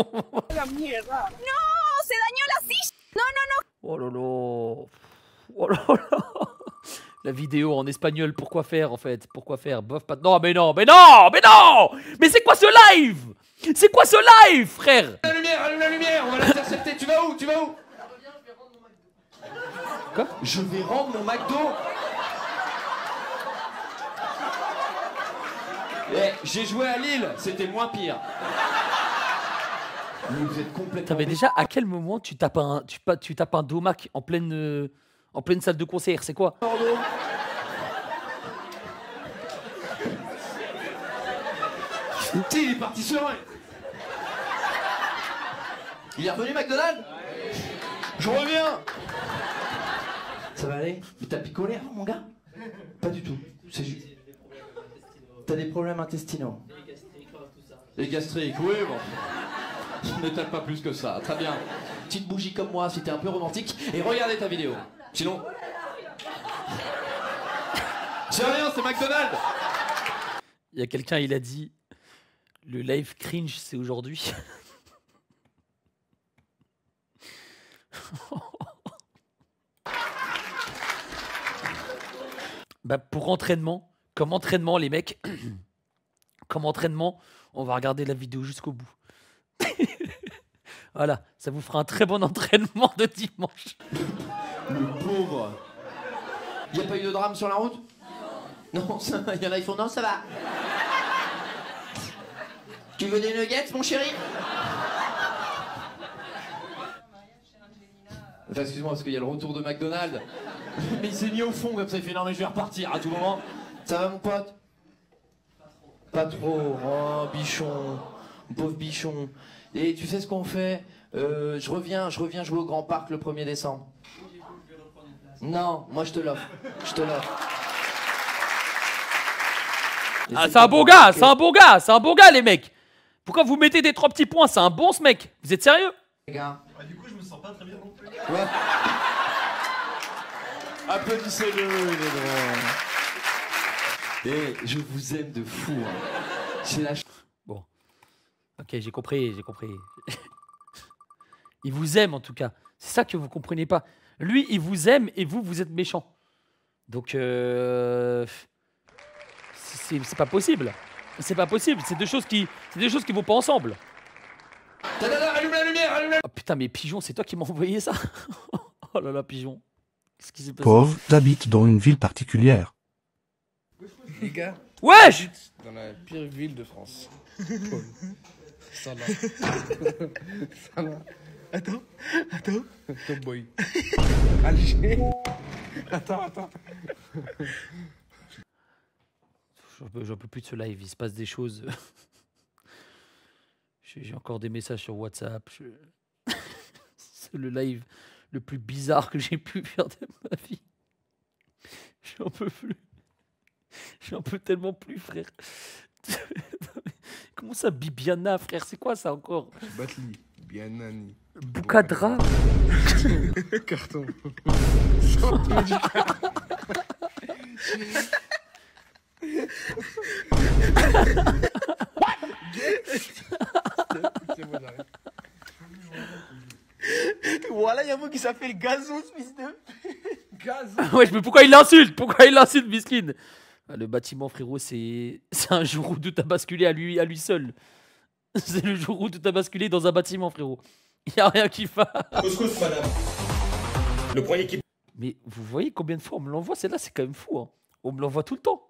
La mierda. No, se dañó la silla. No, no, no. Oh là là. Oh là là. La vidéo en espagnol, pourquoi faire en fait? Pourquoi faire? Bof, pas... Non, mais non, mais non, mais non! Mais c'est quoi ce live? C'est quoi ce live, frère? Allume la lumière, on va l'intercepter. Tu vas où? Quoi? Je vais rendre mon McDo. J'ai joué à Lille, c'était moins pire. Vous êtes complètement... Mais déjà, à quel moment tu tapes un domac en pleine salle de concert? C'est quoi? Il est parti serein. Il est revenu, McDonald's? Je reviens. Ça va aller? Mais t'as picolé avant, mon gars? Pas du tout. C'est juste... T'as des problèmes intestinaux. Et gastriques, oui, bon. Ne tape pas plus que ça. Très bien. petite bougie comme moi si t'es un peu romantique et regardez ta vidéo. Sinon... C'est rien, c'est McDonald's. Il y a quelqu'un, il a dit le live cringe, c'est aujourd'hui. Bah pour entraînement, comme entraînement les mecs, comme entraînement, on va regarder la vidéo jusqu'au bout. Voilà, ça vous fera un très bon entraînement de dimanche. Le pauvre. Y a pas eu de drame sur la route? Non, il y en a, ils font non, ça va. Tu veux des nuggets, mon chéri? Enfin, excuse-moi, parce qu'il y a le retour de McDonald's. Mais il s'est mis au fond, comme ça, il fait non, mais je vais repartir à tout moment. Ça va, mon pote? Pas trop. Oh, bichon. Pauvre bichon. Et tu sais ce qu'on fait? Je reviens jouer au Grand Parc le 1er décembre. Non, moi je te l'offre. Je te l'offre. Ah, c'est un bon gars, c'est un bon gars, c'est un bon gars, les mecs. Pourquoi vous mettez des 3 petits points? C'est un bon ce mec. Vous êtes sérieux? Les gars. Ah, du coup, je me sens pas très bien non plus. Ouais. Applaudissez-le, il est drôle. Et je vous aime de fou. Hein. C'est la... Bon. Ok, j'ai compris, j'ai compris. Il vous aime en tout cas. C'est ça que vous comprenez pas. Lui, il vous aime et vous, vous êtes méchant. Donc, c'est pas possible. C'est pas possible. C'est deux choses qui vont pas ensemble. Allume la lumière, allume la... Oh putain, mais Pigeon, c'est toi qui m'as envoyé ça? Oh là là, Pigeon. Qu'est-ce qui s'est passé? Pauvre, j'habite dans une ville particulière. Les gars. Wesh! Dans la pire ville de France. Ça là. Ça là. Attends. Top boy. Alger. Attends. J'en peux plus de ce live, il se passe des choses. J'ai encore des messages sur WhatsApp. C'est le live le plus bizarre que j'ai pu faire de ma vie. J'en peux plus. J'en peux tellement plus, frère. Comment ça, Bibiana, frère? C'est quoi ça encore? Batli, Bianani. Boukadra. Carton. Voilà, y'a moi qui s'appelle Gazon, ce fils de... Gazon. Ouais, mais pourquoi il l'insulte? Pourquoi il l'insulte, Biskin? Le bâtiment, frérot, c'est un jour où tout a basculé à lui seul. C'est le jour où tout a basculé dans un bâtiment, frérot. Il n'y a rien qui va. Couscous, madame. Le premier qui... Mais vous voyez combien de fois on me l'envoie? Celle-là, c'est quand même fou. Hein. On me l'envoie tout le temps.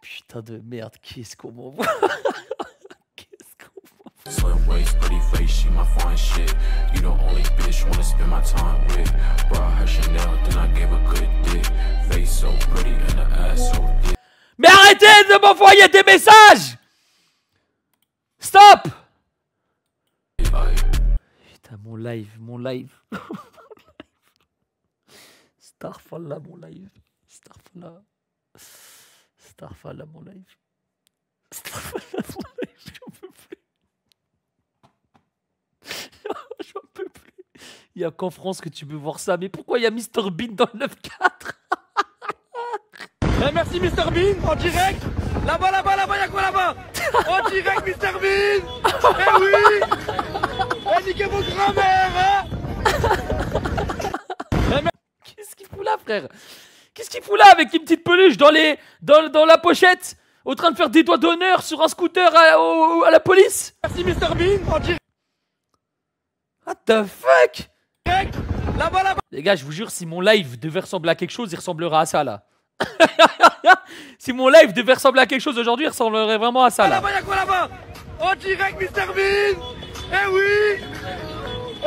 Putain de merde, qu'est-ce qu'on m'envoie? Slim waist, pretty face, she my fine shit. You the only bitch wanna spend my time with. Brought her Chanel, then I gave her good dick. Face so pretty and the ass so thick. Mais arrêtez de m'envoyer des messages! Stop! Putain, mon live. Starfallah, mon live. Starfallah, mon live. Starfallah, mon live, j'en peux plus. J'en peux plus. Il n'y a qu'en France que tu peux voir ça. Mais pourquoi il y a Mr Bean dans le 9-4? Eh merci Mr Bean, en direct. Là-bas, y'a quoi là-bas? En direct Mr Bean. Eh oui. Eh niquez vos grand-mères, hein. Qu'est-ce qu'il fout là, frère? Qu'est-ce qu'il fout là avec une petite peluche dans la pochette, en train de faire des doigts d'honneur sur un scooter à la police? Merci Mr Bean, en direct. What the fuck? Là-bas. Les gars, je vous jure, si mon live devait ressembler à quelque chose, il ressemblera à ça là. Si mon live devait ressembler à quelque chose aujourd'hui, il ressemblerait vraiment à ça là. Là-bas, y'a quoi là-bas? En direct Mr Bean. Eh oui.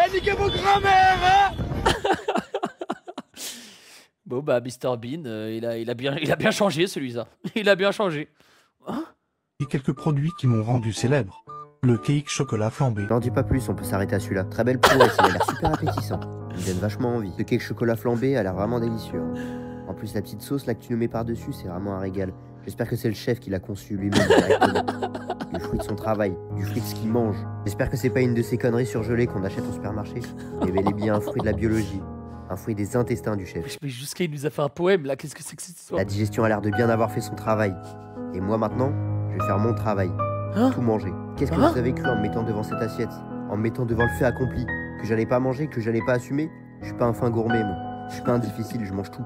Eh niquez vos grand-mères, hein. Bon bah Mr Bean, il a bien changé celui-là. Il a bien changé. Hein? Et quelques produits qui m'ont rendu célèbre. Le cake chocolat flambé. N'en dis pas plus, on peut s'arrêter à celui-là. Très belle prouesse, il a l'air super appétissant. Il me donne vachement envie. Le cake chocolat flambé a l'air vraiment délicieux. En plus, la petite sauce là que tu nous mets par-dessus, c'est vraiment un régal. J'espère que c'est le chef qui l'a conçu lui-même directement. Du fruit de son travail, du fruit de ce qu'il mange. J'espère que c'est pas une de ces conneries surgelées qu'on achète au supermarché. Mais bel et bien un fruit de la biologie. Un fruit des intestins du chef. Mais jusqu'à il nous a fait un poème là, qu'est-ce que c'est que cette histoire? La digestion a l'air de bien avoir fait son travail. Et moi maintenant, je vais faire mon travail. Tout manger. Qu'est-ce que vous avez cru en me mettant devant cette assiette? En me mettant devant le fait accompli? Que j'allais pas manger, que j'allais pas assumer? Je suis pas un fin gourmet, moi. Je suis pas un difficile, je mange tout.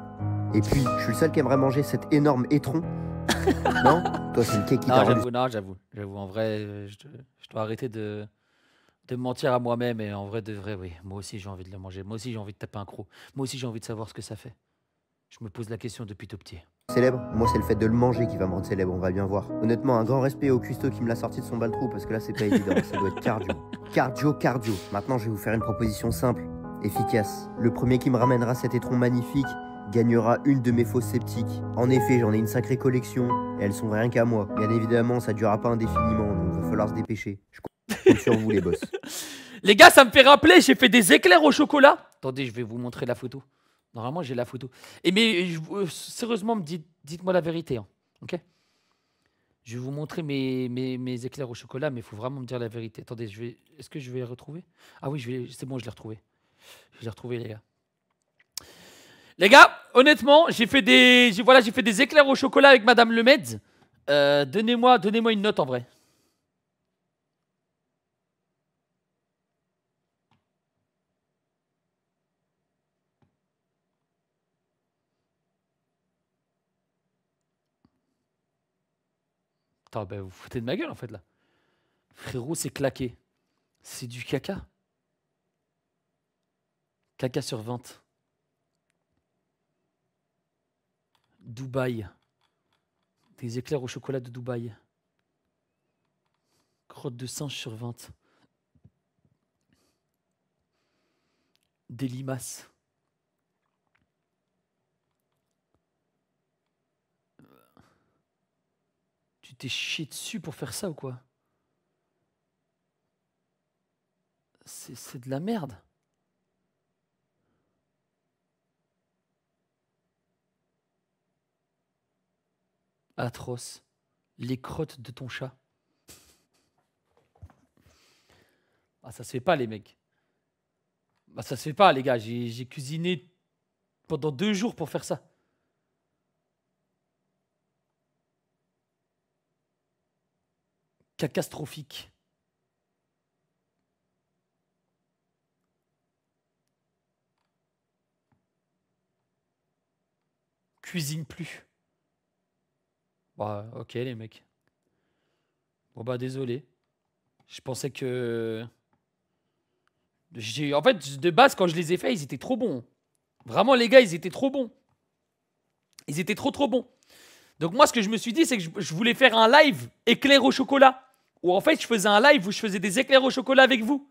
Et puis, je suis le seul qui aimerait manger cet énorme étron. Non? Toi, c'est le cake qui t'a rendu. Non, j'avoue. En vrai, je dois arrêter de mentir à moi-même. Et en vrai, de vrai, oui. Moi aussi, j'ai envie de le manger. Moi aussi, j'ai envie de taper un croc. Moi aussi, j'ai envie de savoir ce que ça fait. Je me pose la question depuis tout petit. Célèbre? Moi, c'est le fait de le manger qui va me rendre célèbre, on va bien voir. Honnêtement, un grand respect au cuistot qui me l'a sorti de son baltrou, parce que là, c'est pas évident. Ça doit être cardio. Cardio. Maintenant, je vais vous faire une proposition simple, efficace. Le premier qui me ramènera cet étron magnifique gagnera une de mes fausses sceptiques. En effet, j'en ai une sacrée collection, et elles sont rien qu'à moi. Bien évidemment, ça durera pas indéfiniment, donc il va falloir se dépêcher. Je compte sur vous, les boss. Les gars, ça me fait rappeler, j'ai fait des éclairs au chocolat. Attendez, je vais vous montrer la photo. Normalement, j'ai la photo. Et mais sérieusement, dites-moi la vérité, hein, ok? Je vais vous montrer mes éclairs au chocolat, mais il faut vraiment me dire la vérité. Attendez, est-ce que je vais les retrouver? Ah oui, c'est bon, je l'ai retrouvé. Je l'ai retrouvé, les gars. Les gars, honnêtement, j'ai fait des éclairs au chocolat avec Madame Lemeds. Donnez-moi une note en vrai. Attends, bah vous foutez de ma gueule en fait là. Frérot, c'est claqué. C'est du caca. Caca sur 20. Dubaï. Des éclairs au chocolat de Dubaï. Crotte de singe sur 20. Des limaces. Tu t'es chié dessus pour faire ça ou quoi? C'est de la merde. Atroce. Les crottes de ton chat. Ah, ça se fait pas, les mecs. Bah, ça se fait pas, les gars. J'ai cuisiné pendant 2 jours pour faire ça. Catastrophique. Cuisine plus. Bah, ok, les mecs. Bon, bah, désolé. Je pensais que... En fait, de base, quand je les ai faits, ils étaient trop bons. Vraiment, les gars, ils étaient trop bons. Ils étaient trop bons. Donc moi, ce que je me suis dit, c'est que je voulais faire un live éclair au chocolat. Ou en fait, je faisais un live où je faisais des éclairs au chocolat avec vous.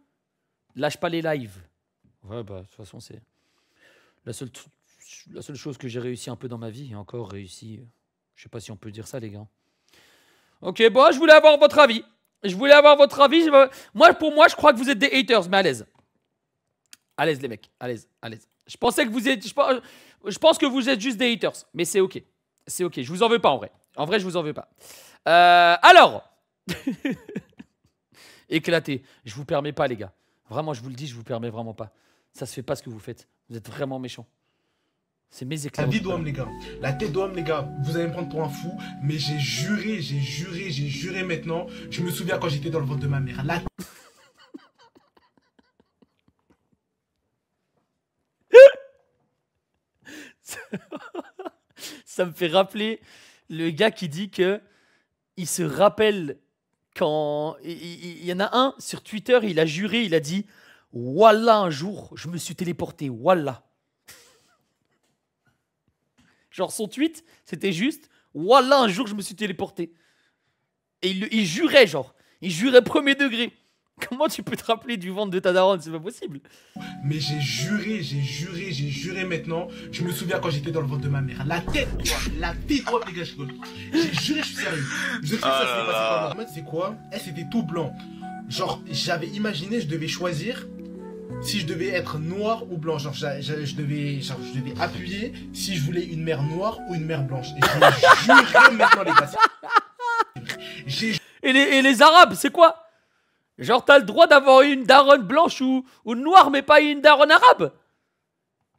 Lâche pas les lives. Ouais, bah, de toute façon, c'est la seule chose que j'ai réussi un peu dans ma vie. Et encore réussi. Je sais pas si on peut dire ça, les gars. Ok, bon, je voulais avoir votre avis. Moi, pour moi, je crois que vous êtes des haters, mais à l'aise. À l'aise, les mecs. À l'aise. Je pensais que vous êtes... Je pense que vous êtes juste des haters. Mais c'est ok. C'est ok. Je vous en veux pas, en vrai. En vrai, je vous en veux pas. Alors... Éclaté. Je vous permets pas, les gars. Vraiment, je vous le dis, je vous permets vraiment pas. Ça se fait pas ce que vous faites. Vous êtes vraiment méchants. C'est mes éclairs. La vie d'homme, les gars. La tête d'homme, les gars. Vous allez me prendre pour un fou, mais j'ai juré maintenant. Je me souviens quand j'étais dans le ventre de ma mère. Ça me fait rappeler le gars qui dit que il se rappelle quand il y en a un sur Twitter, il a juré, il a dit Wallah, un jour, je me suis téléporté. Wallah. Genre son tweet, c'était juste Wallah, un jour, je me suis téléporté. Et il jurait, genre. Il jurait premier degré. Comment tu peux te rappeler du ventre de ta daronne? C'est pas possible. Mais j'ai juré maintenant. Je me souviens quand j'étais dans le ventre de ma mère. La tête, la vie d'homme, les gars, je rigole. J'ai juré, je suis sérieux. Je sais que ça s'est passé par là. C'est quoi? Elle, c'était tout blanc. Genre, j'avais imaginé, je devais choisir si je devais être noir ou blanc. Genre, je devais appuyer si je voulais une mère noire ou une mère blanche. Et j'ai juré maintenant, les gars. Et les Arabes, c'est quoi? Genre, t'as le droit d'avoir une daronne blanche ou noire, mais pas une daronne arabe?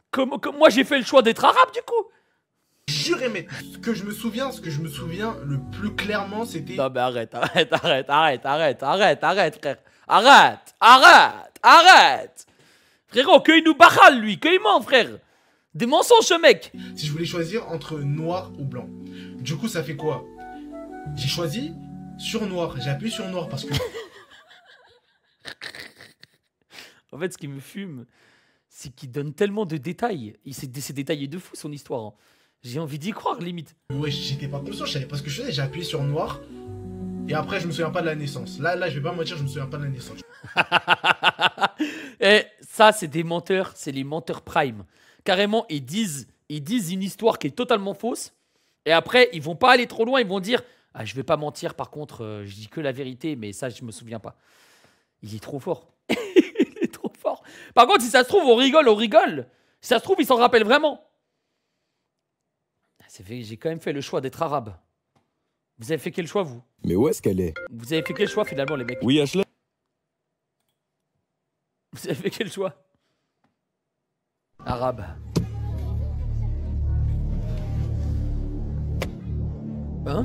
Comme moi, j'ai fait le choix d'être arabe, du coup. Juré maintenant. Ce que je me souviens le plus clairement, c'était... Non, mais arrête, frère. Arrête. Frérot, qu'il nous barale, lui, qu'il ment, frère. Des mensonges, ce mec. Si je voulais choisir entre noir ou blanc. Du coup, ça fait quoi? J'ai choisi sur noir. J'ai appuyé sur noir parce que... En fait, ce qui me fume, c'est qu'il donne tellement de détails. C'est détaillé de fou, son histoire. Hein. J'ai envie d'y croire, limite. Ouais, j'étais pas conscient, je savais pas ce que je faisais. J'ai appuyé sur noir. Et après, je me souviens pas de la naissance. Là, je vais pas mentir, je me souviens pas de la naissance. Et ça, c'est des menteurs. C'est les menteurs prime. Carrément, ils disent une histoire qui est totalement fausse. Et après, ils vont pas aller trop loin. Ils vont dire, ah, je vais pas mentir. Par contre, je dis que la vérité. Mais ça, je me souviens pas. Il est trop fort. Il est trop fort. Par contre, si ça se trouve, on rigole. Si ça se trouve, il s'en rappelle vraiment. J'ai quand même fait le choix d'être arabe. Vous avez fait quel choix, vous? Mais où est-ce qu'elle est? Vous avez fait quel choix, finalement, les mecs? Oui, Ashley. Vous avez fait quel choix? Arabe. Hein?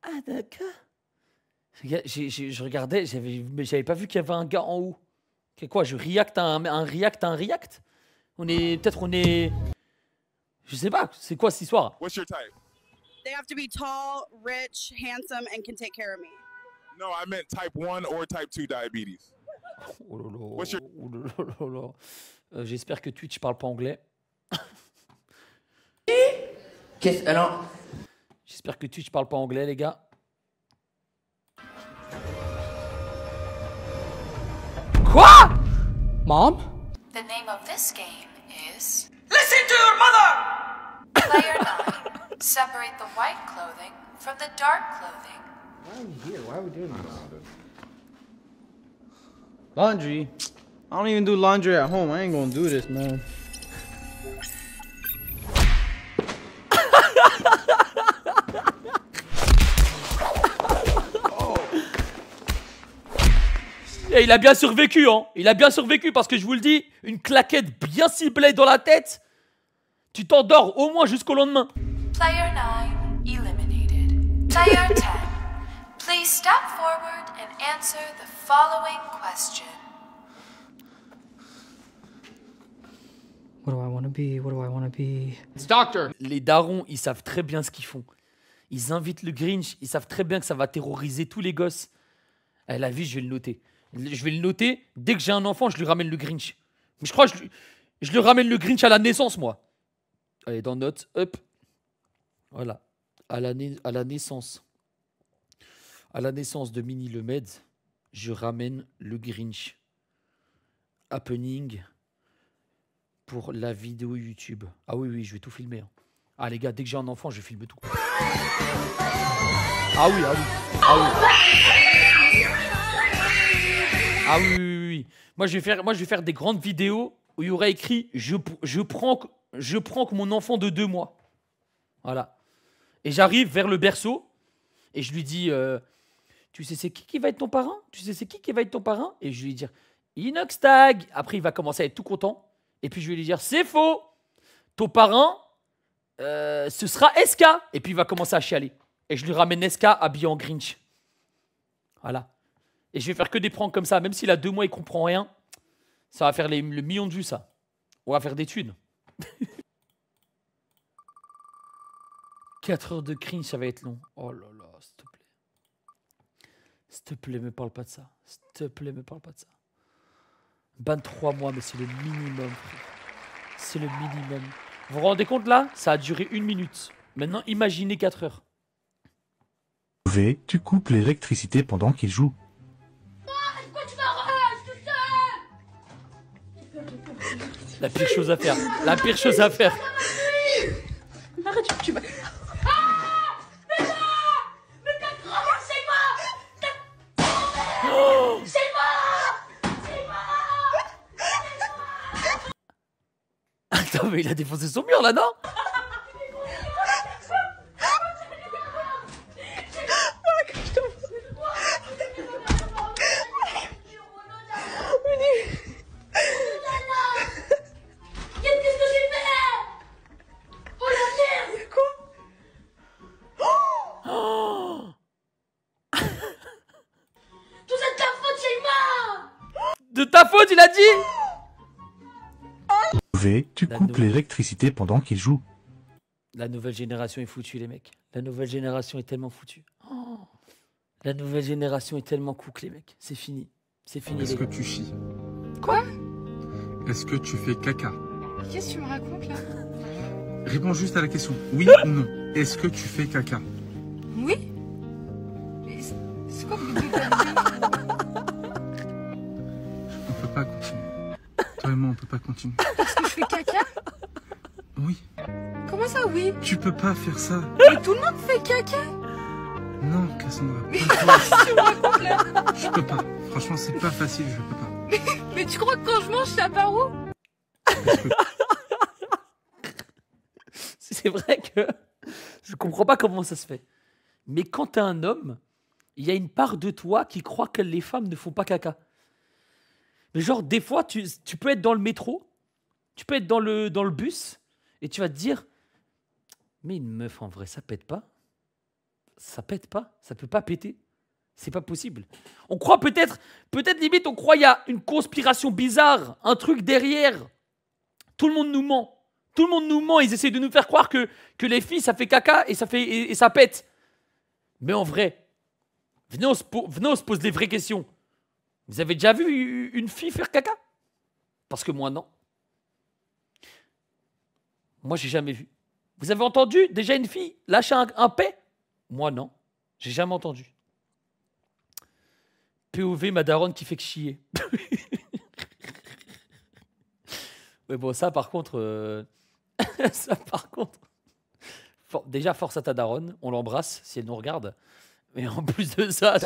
Ah, d'accord. Je regardais, j'avais pas vu qu'il y avait un gars en haut. C'est quoi, je react à un react? On est... Je sais pas, c'est quoi cette histoire? What's your type? They have to be tall, rich, handsome, and can take care of me. No, I meant type 1 or type 2 diabetes. Oh là là. What's your... Oh là là. J'espère que Twitch parle pas anglais. Alors... J'espère que Twitch parle pas anglais, les gars. Quoi? Mom? The name of this game is... Listen to your mother! Player 9. Separate the white clothing from the dark clothing. Why are we here? Why are we doing this? Laundry? I don't even do laundry at home. I ain't gonna do this, man. Et il a bien survécu, hein. Il a bien survécu parce que je vous le dis, une claquette bien ciblée dans la tête, tu t'endors au moins jusqu'au lendemain. Player 9 eliminated. Player 10. Please step forward and answer the following question. What do I want to be? What do I want to be? It's doctor. Les darons, ils savent très bien ce qu'ils font. Ils invitent le Grinch, ils savent très bien que ça va terroriser tous les gosses. À la vie, je vais le noter. Je vais le noter. Dès que j'ai un enfant, je lui ramène le Grinch. Mais je crois que je lui ramène le Grinch à la naissance, moi. Allez, dans notes, hop. Voilà. À la naissance. À la naissance de Mini Le Med, je ramène le Grinch. Happening pour la vidéo YouTube. Ah oui, je vais tout filmer. Hein. Ah les gars, dès que j'ai un enfant, je filme tout. Ah oui. Ah oui. Moi je vais faire des grandes vidéos où il y aura écrit je prends que mon enfant de 2 mois. Voilà. Et j'arrive vers le berceau et je lui dis tu sais c'est qui va être ton parrain? Tu sais c'est qui va être ton parrain? Et je lui dis Inoxtag. Après il va commencer à être tout content et puis je vais lui dire c'est faux. Ton parrain ce sera SK. Et puis il va commencer à chialer. Et je lui ramène SK habillé en Grinch. Voilà. Et je vais faire que des pranks comme ça. Même s'il a 2 mois, il comprend rien. Ça va faire le million de vues, ça. On va faire des thunes. 4 heures de cringe, ça va être long. Oh là là, s'il te plaît. S'il te plaît, me parle pas de ça. S'il te plaît, me parle pas de ça. 23 mois, mais c'est le minimum, frère. C'est le minimum. Vous vous rendez compte, là? Ça a duré 1 minute. Maintenant, imaginez 4 heures. Tu coupes l'électricité pendant qu'il joue. La pire chose à faire. La pire chose à faire. Arrête, tu Mais il a défoncé son mur là, non? De ta faute, il a dit. Tu coupes l'électricité pendant qu'il joue. La nouvelle génération est foutue, les mecs. La nouvelle génération est tellement foutue. Oh. La nouvelle génération est tellement cook, les mecs. C'est fini. C'est fini. Est-ce les que gars. tu chies? Quoi? Est-ce que tu fais caca? Qu'est-ce que tu me racontes là? Réponds juste à la question. Oui ou non? Est-ce que tu fais caca? Oui? Mais c'est quoi que tu veux? On peut pas continuer. Toi et moi, on peut pas continuer. Est-ce que je fais caca? Oui. Comment ça, oui? Tu peux pas faire ça. Mais tout le monde fait caca! Non, Cassandra. Mais qu'est-ce que tu me racontes là? Je peux pas. Franchement, c'est pas facile, je peux pas. Mais tu crois que quand je mange, ça part où? C'est vrai que je comprends pas comment ça se fait. Mais quand t'es un homme, il y a une part de toi qui croit que les femmes ne font pas caca. Mais genre, des fois, tu peux être dans le métro, tu peux être dans le bus, et tu vas te dire, mais une meuf, en vrai, ça pète pas. Ça pète pas. Ça peut pas péter. C'est pas possible. On croit peut-être limite, on croit il y a une conspiration bizarre, un truc derrière. Tout le monde nous ment. Tout le monde nous ment. Ils essaient de nous faire croire que les filles, ça fait caca et ça pète. Mais en vrai, venez, on se pose des vraies questions. Vous avez déjà vu une fille faire caca? Parce que moi, non. Moi, j'ai jamais vu. Vous avez entendu déjà une fille lâcher un paix? Moi, non. J'ai jamais entendu. POV, ma daronne qui fait que chier. Mais bon, ça, par contre... déjà, force à ta daronne. On l'embrasse si elle nous regarde. Mais en plus de ça,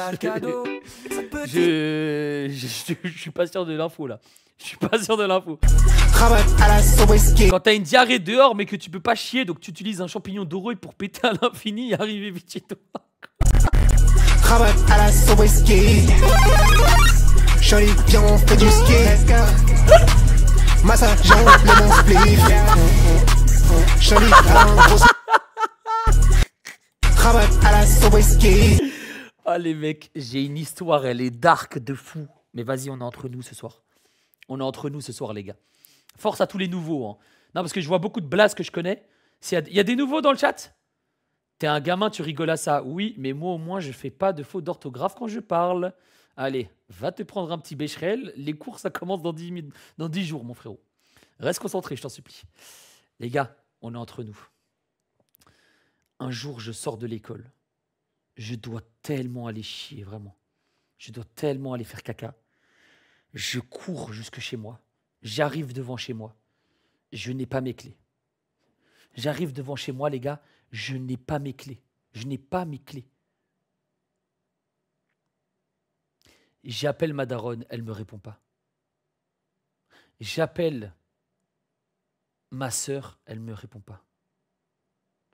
je suis pas sûr de l'info, là. Je suis pas sûr de l'info. Quand t'as une diarrhée dehors, mais que tu peux pas chier, donc tu utilises un champignon doré pour péter à l'infini et arriver vite chez toi. Travaille à la Sobeski. Joli, viens, on fait du ski. Massage, le mon spliff. Joli, travaille à la Sobeski. Ah les mecs, j'ai une histoire, elle est dark de fou. Mais vas-y, on est entre nous ce soir. On est entre nous ce soir, les gars. Force à tous les nouveaux. Hein. Non, parce que je vois beaucoup de blazes que je connais. Il y a des nouveaux dans le chat? T'es un gamin, tu rigoles à ça. Oui, mais moi, au moins, je fais pas de faute d'orthographe quand je parle. Allez, va te prendre un petit bécherel. Les cours, ça commence dans 10 jours, mon frérot. Reste concentré, je t'en supplie. Les gars, on est entre nous. Un jour, je sors de l'école. Je dois tellement aller chier, vraiment. Je dois tellement aller faire caca. Je cours jusque chez moi. J'arrive devant chez moi. Je n'ai pas mes clés. J'arrive devant chez moi, les gars. Je n'ai pas mes clés. Je n'ai pas mes clés. J'appelle ma daronne, elle ne me répond pas. J'appelle ma sœur, elle ne me répond pas.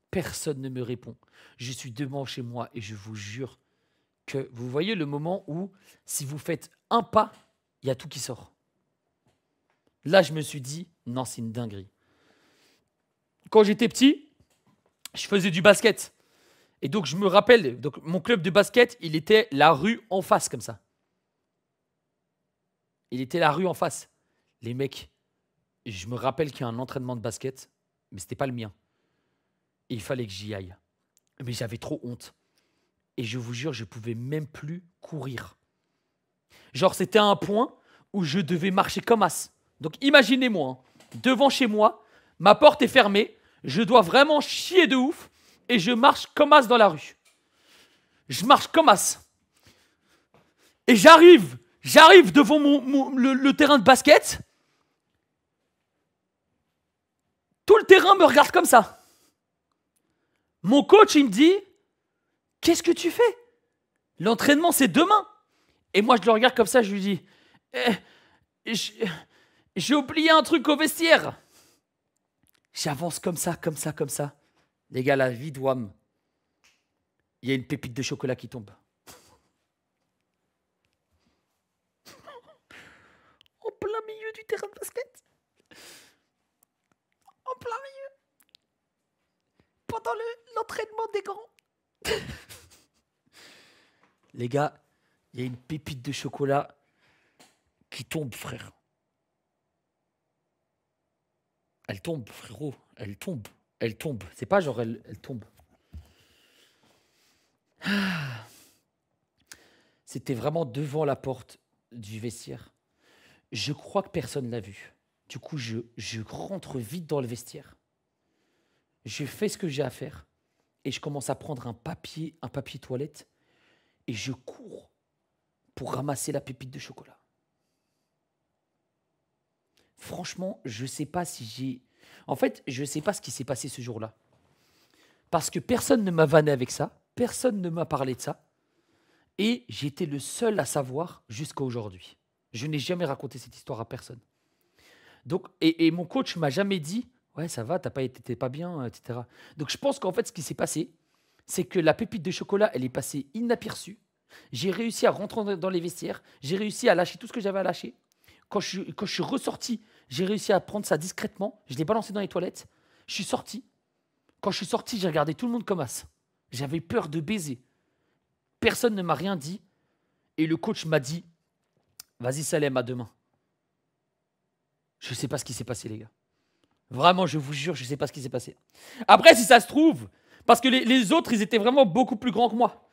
Personne ne me répond. Je suis devant chez moi et je vous jure que vous voyez le moment où, si vous faites un pas, il y a tout qui sort. Là, je me suis dit, non, c'est une dinguerie. Quand j'étais petit, je faisais du basket. Et donc, je me rappelle, donc, mon club de basket, il était la rue en face, comme ça. Il était la rue en face. Les mecs, je me rappelle qu'il y a un entraînement de basket, mais c'était pas le mien. Et il fallait que j'y aille. Mais j'avais trop honte. Et je vous jure, je pouvais même plus courir. Genre, c'était à un point où je devais marcher comme as. Donc, imaginez-moi, hein, devant chez moi, ma porte est fermée, je dois vraiment chier de ouf, et je marche comme as dans la rue. Je marche comme as. Et j'arrive devant le terrain de basket. Tout le terrain me regarde comme ça. Mon coach, il me dit, qu'est-ce que tu fais? L'entraînement, c'est demain. Et moi, je le regarde comme ça, je lui dis, j'ai oublié un truc au vestiaire. J'avance comme ça, comme ça, comme ça. Les gars, la vie d'Ouam. Il y a une pépite de chocolat qui tombe. En plein milieu du terrain de basket. En plein milieu. Pendant l'entraînement des grands. Les gars, il y a une pépite de chocolat qui tombe, frère. Elle tombe, frérot. Elle tombe. Elle tombe. C'est pas genre elle tombe. C'était vraiment devant la porte du vestiaire. Je crois que personne l'a vu. Du coup, je rentre vite dans le vestiaire. Je fais ce que j'ai à faire. Et je commence à prendre un papier toilette. Et je cours pour ramasser la pépite de chocolat. Franchement, je sais pas si j'ai... En fait, je sais pas ce qui s'est passé ce jour-là. Parce que personne ne m'a vanné avec ça. Personne ne m'a parlé de ça. Et j'étais le seul à savoir jusqu'à aujourd'hui. Je n'ai jamais raconté cette histoire à personne. Donc, et mon coach m'a jamais dit « Ouais, ça va, t'es pas bien, etc. » Donc, je pense qu'en fait, ce qui s'est passé, c'est que la pépite de chocolat, elle est passée inaperçue. J'ai réussi à rentrer dans les vestiaires. J'ai réussi à lâcher tout ce que j'avais à lâcher. Quand je suis ressorti, j'ai réussi à prendre ça discrètement. Je l'ai balancé dans les toilettes. Je suis sorti. Quand je suis sorti, j'ai regardé tout le monde comme as. J'avais peur de baiser. Personne ne m'a rien dit. Et le coach m'a dit « Vas-y Salem, à demain. » Je ne sais pas ce qui s'est passé, les gars. Vraiment, je vous jure, je ne sais pas ce qui s'est passé. Après, si ça se trouve, parce que les autres, ils étaient vraiment beaucoup plus grands que moi.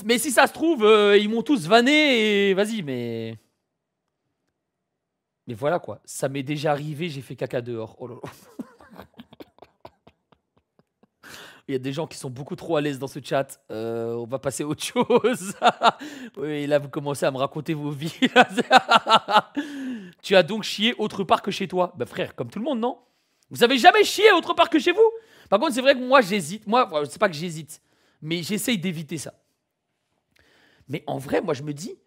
Mais si ça se trouve, ils m'ont tous vanné et vas-y, mais voilà quoi. Ça m'est déjà arrivé, j'ai fait caca dehors. Oh là là. Il y a des gens qui sont beaucoup trop à l'aise dans ce chat. On va passer à autre chose. Oui, là, vous commencez à me raconter vos vies. Tu as donc chié autre part que chez toi. Bah frère, comme tout le monde, non? Vous avez jamais chié autre part que chez vous? Par contre, c'est vrai que moi, j'hésite. Moi, c'est pas que j'hésite, mais j'essaye d'éviter ça. Mais en vrai, moi, je me dis,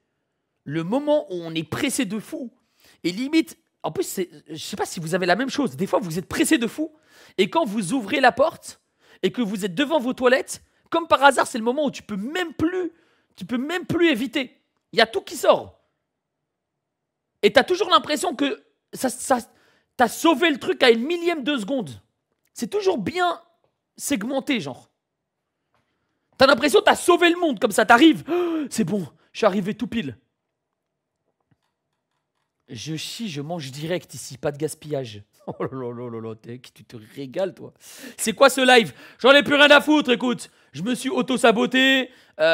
le moment où on est pressé de fou, et limite, en plus, je sais pas si vous avez la même chose. Des fois, vous êtes pressé de fou, et quand vous ouvrez la porte, et que vous êtes devant vos toilettes, comme par hasard, c'est le moment où tu peux même plus éviter. Il y a tout qui sort. Et tu as toujours l'impression que t'as sauvé le truc à une millième de seconde. C'est toujours bien segmenté, genre. T'as l'impression que t'as sauvé le monde, comme ça, t'arrives. Oh, c'est bon, je suis arrivé tout pile. Je chie, je mange direct ici, pas de gaspillage. Oh là là là là, tu te régales, toi. C'est quoi ce live? J'en ai plus rien à foutre, écoute. Je me suis auto-saboté. Il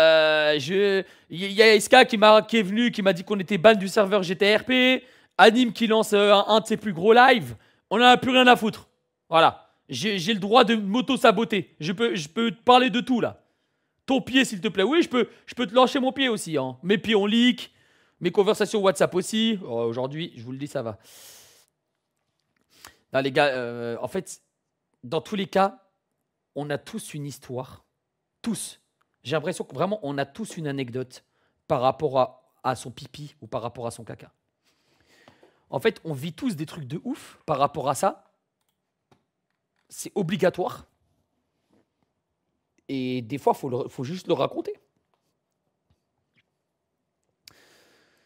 y a Eska qui est venu, qui m'a dit qu'on était ban du serveur GTRP. Anime qui lance un de ses plus gros lives. On n'en a plus rien à foutre. Voilà. J'ai le droit de m'auto-saboter. Je peux te parler de tout, là. Ton pied, s'il te plaît. Oui, je peux te lâcher mon pied aussi. Hein. Mes pieds, on leak. Mes conversations WhatsApp aussi. Oh, aujourd'hui, je vous le dis, ça va. Non, les gars, en fait, dans tous les cas, on a tous une histoire. Tous. J'ai l'impression que vraiment, on a tous une anecdote par rapport à son pipi ou par rapport à son caca. En fait, on vit tous des trucs de ouf par rapport à ça. C'est obligatoire. Et des fois, faut juste le raconter.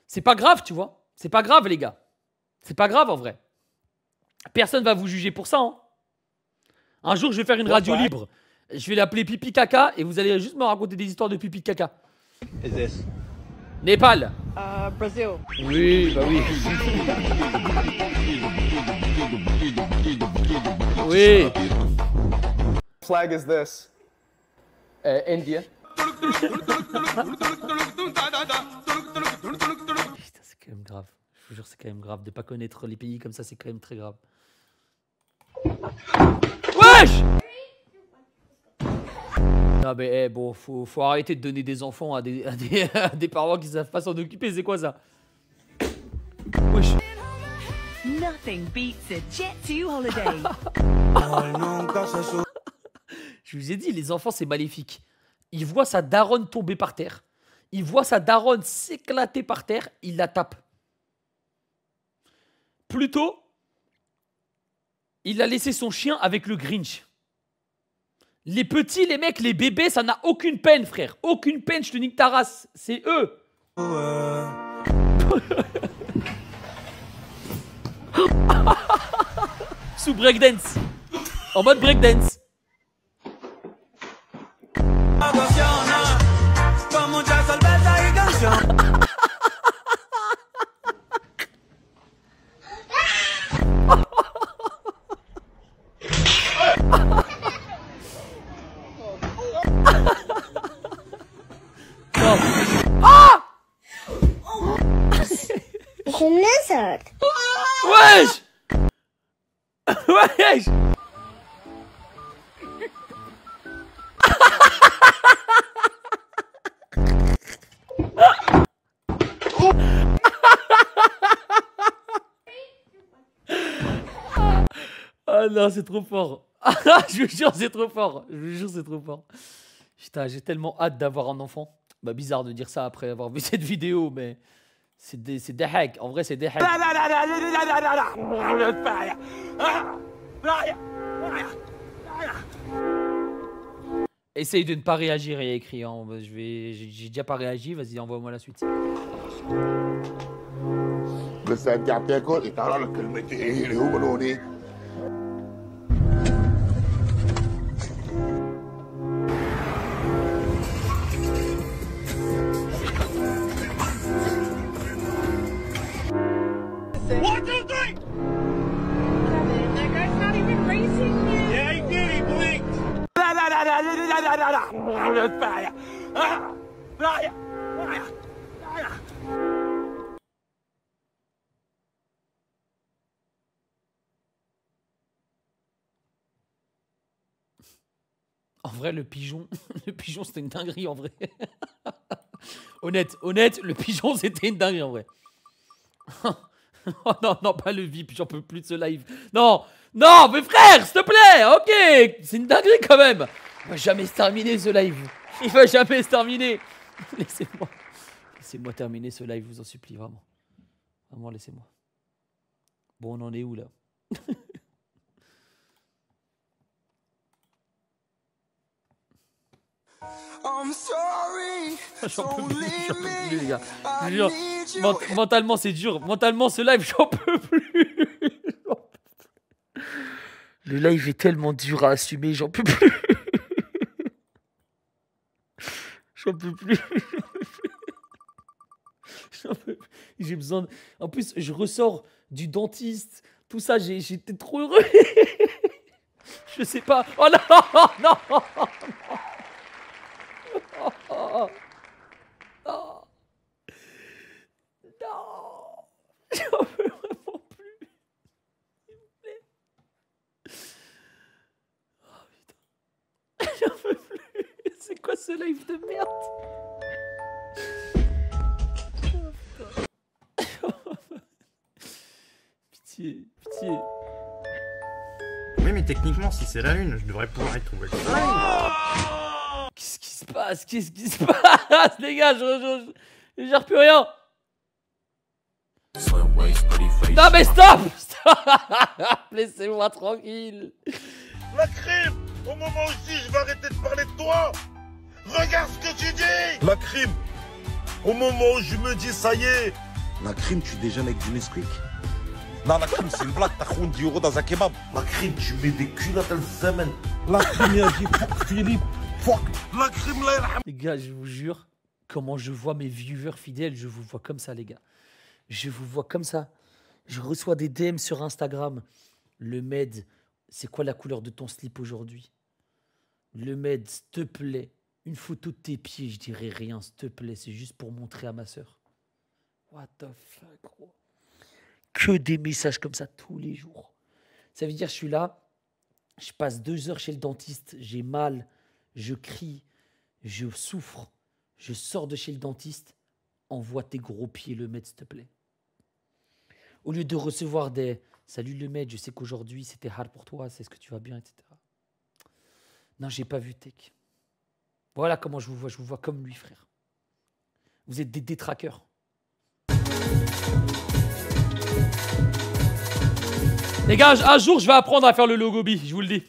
C'est pas grave, tu vois. C'est pas grave, les gars. C'est pas grave, en vrai. Personne va vous juger pour ça. Hein. Un jour, je vais faire une radio libre. Je vais l'appeler Pipi Caca et vous allez juste me raconter des histoires de Pipi Caca. Is this? Népal. Brazil. Oui, bah oui. Oui. Flag is this? India. Putain, c'est quand même grave. Je vous jure, c'est quand même grave. De pas connaître les pays comme ça, c'est quand même très grave. Wesh! Non mais bon, faut arrêter de donner des enfants à des parents qui savent pas s'en occuper, c'est quoi ça? Wesh. Nothing beats a Jet2 holiday. Je vous ai dit, les enfants, c'est maléfique. Ils voient sa daronne tomber par terre. Ils voient sa daronne s'éclater par terre. Ils la tapent. Plutôt il a laissé son chien avec le Grinch. Les petits, les mecs, les bébés, ça n'a aucune peine, frère. Aucune peine, je te nique ta race. C'est eux. Sous breakdance. En mode breakdance. Ah! It's a lizard. Wesh! Wesh! Ah non, c'est trop fort. Je vous jure, c'est trop fort. Je vous jure, c'est trop fort. Putain, j'ai tellement hâte d'avoir un enfant. Bah, bizarre de dire ça après avoir vu cette vidéo, mais c'est des hacks. En vrai, c'est des hacks. Essaye de ne pas réagir, il y a écrit. Hein. J'ai déjà pas réagi, vas-y, envoie-moi la suite. بس انت عم تاكل تعال لك كلمتين اللي هو بلوني One, two, three! That guy's not even racing yet. Yeah, he did. He blinked. En vrai, le pigeon c'était une dinguerie en vrai. honnête, le pigeon c'était une dinguerie en vrai. Oh non, non, pas le VIP, j'en peux plus de ce live. Non, non, mais frère, s'il te plaît, ok, c'est une dinguerie quand même. Il va jamais se terminer ce live. Il va jamais se terminer. Laissez-moi terminer ce live, je vous en supplie, vraiment. Vraiment, laissez-moi. Bon, on en est où là? J'en peux plus, les gars. Je jure, mentalement, c'est dur. Mentalement, ce live, j'en peux plus. Le live est tellement dur à assumer, j'en peux plus. J'en peux plus. J'ai besoin de... En plus, je ressors du dentiste. Tout ça, j'étais trop heureux. Je sais pas. Oh non, non, non. Oh, non. Non. J'en peux vraiment plus. S'il vous plaît. Oh putain. J'en peux plus. C'est quoi ce live de merde? Oh, putain. Pitié, pitié. Oui, mais techniquement, si c'est la lune, je devrais pouvoir y trouver le soleil. Qu'est-ce qui se passe? Qu'est-ce qui se passe, les gars? Je gère plus rien. Non mais stop! Stop. Laissez-moi tranquille. La crime! Au moment où je vais arrêter de parler de toi, regarde ce que tu dis! La crime! Au moment où je me dis ça y est! La crime, tu déjeunes avec du Nesquik. Non, la crime, c'est une blague, t'as khoun 10 € dans un kebab. La crime, tu mets des culottes à la semaine. La crime, il y a Philippe. Fuck. La crime, là, les gars, je vous jure, comment je vois mes viewers fidèles, je vous vois comme ça, les gars. Je vous vois comme ça. Je reçois des DM sur Instagram. Le Med, c'est quoi la couleur de ton slip aujourd'hui? Le Med, s'il te plaît, une photo de tes pieds, je dirais rien, s'il te plaît, c'est juste pour montrer à ma soeur. What the fuck, gros. Que des messages comme ça tous les jours. Ça veut dire, je suis là, je passe 2 heures chez le dentiste, j'ai mal, je crie, je souffre, je sors de chez le dentiste, envoie tes gros pieds, le Med, s'il te plaît. Au lieu de recevoir des « Salut le Med, je sais qu'aujourd'hui c'était hard pour toi, c'est ce que tu vas bien, etc. » Non, j'ai pas vu Tech. Voilà comment je vous vois comme lui, frère. Vous êtes des détraqueurs. Les gars, un jour, je vais apprendre à faire le logo bi, je vous le dis.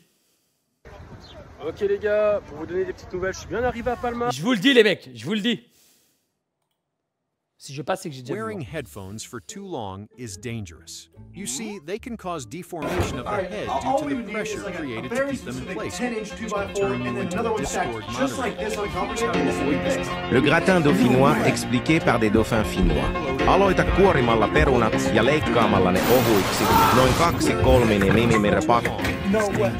Ok les gars, pour vous donner des petites nouvelles, je suis bien arrivé à Palma. Je vous le dis les mecs, je vous le dis. Si je passe, c'est que j'ai déjà vu. Wearing headphones for too long is dangerous. You see, they can cause deformation of the head due to the pressure created to keep them in place. Turn you into a Discord moderator. Le gratin dauphinois expliqué par des dauphins finnois. Aloita kuorimalla perunat ja leikkaamalla ne ohuiksi noin 2-3 millimetriä pakki. No way.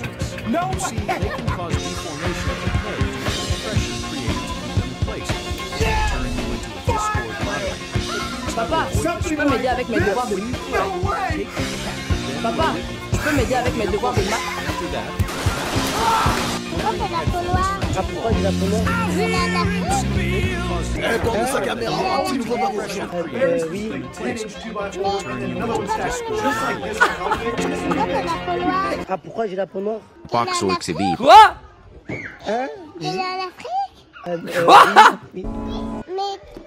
No way. They can cause deformation of the head due to the pressure created to keep them in place. Turn you into a Discord moderator. Papa, tu peux m'aider avec mes devoirs de maths? Papa, tu peux m'aider avec mes devoirs de maths? Pourquoi t'as la peau noire? Ah, pourquoi j'ai la peau noire? Ah, j'ai la peau. Eh, tourne sa caméra, tu nous vois pas Oui. Ah, pourquoi j'ai la peau noire? Paksuiksi viipa. Quoi? Hein? Il est en Afrique? Quoi? Mais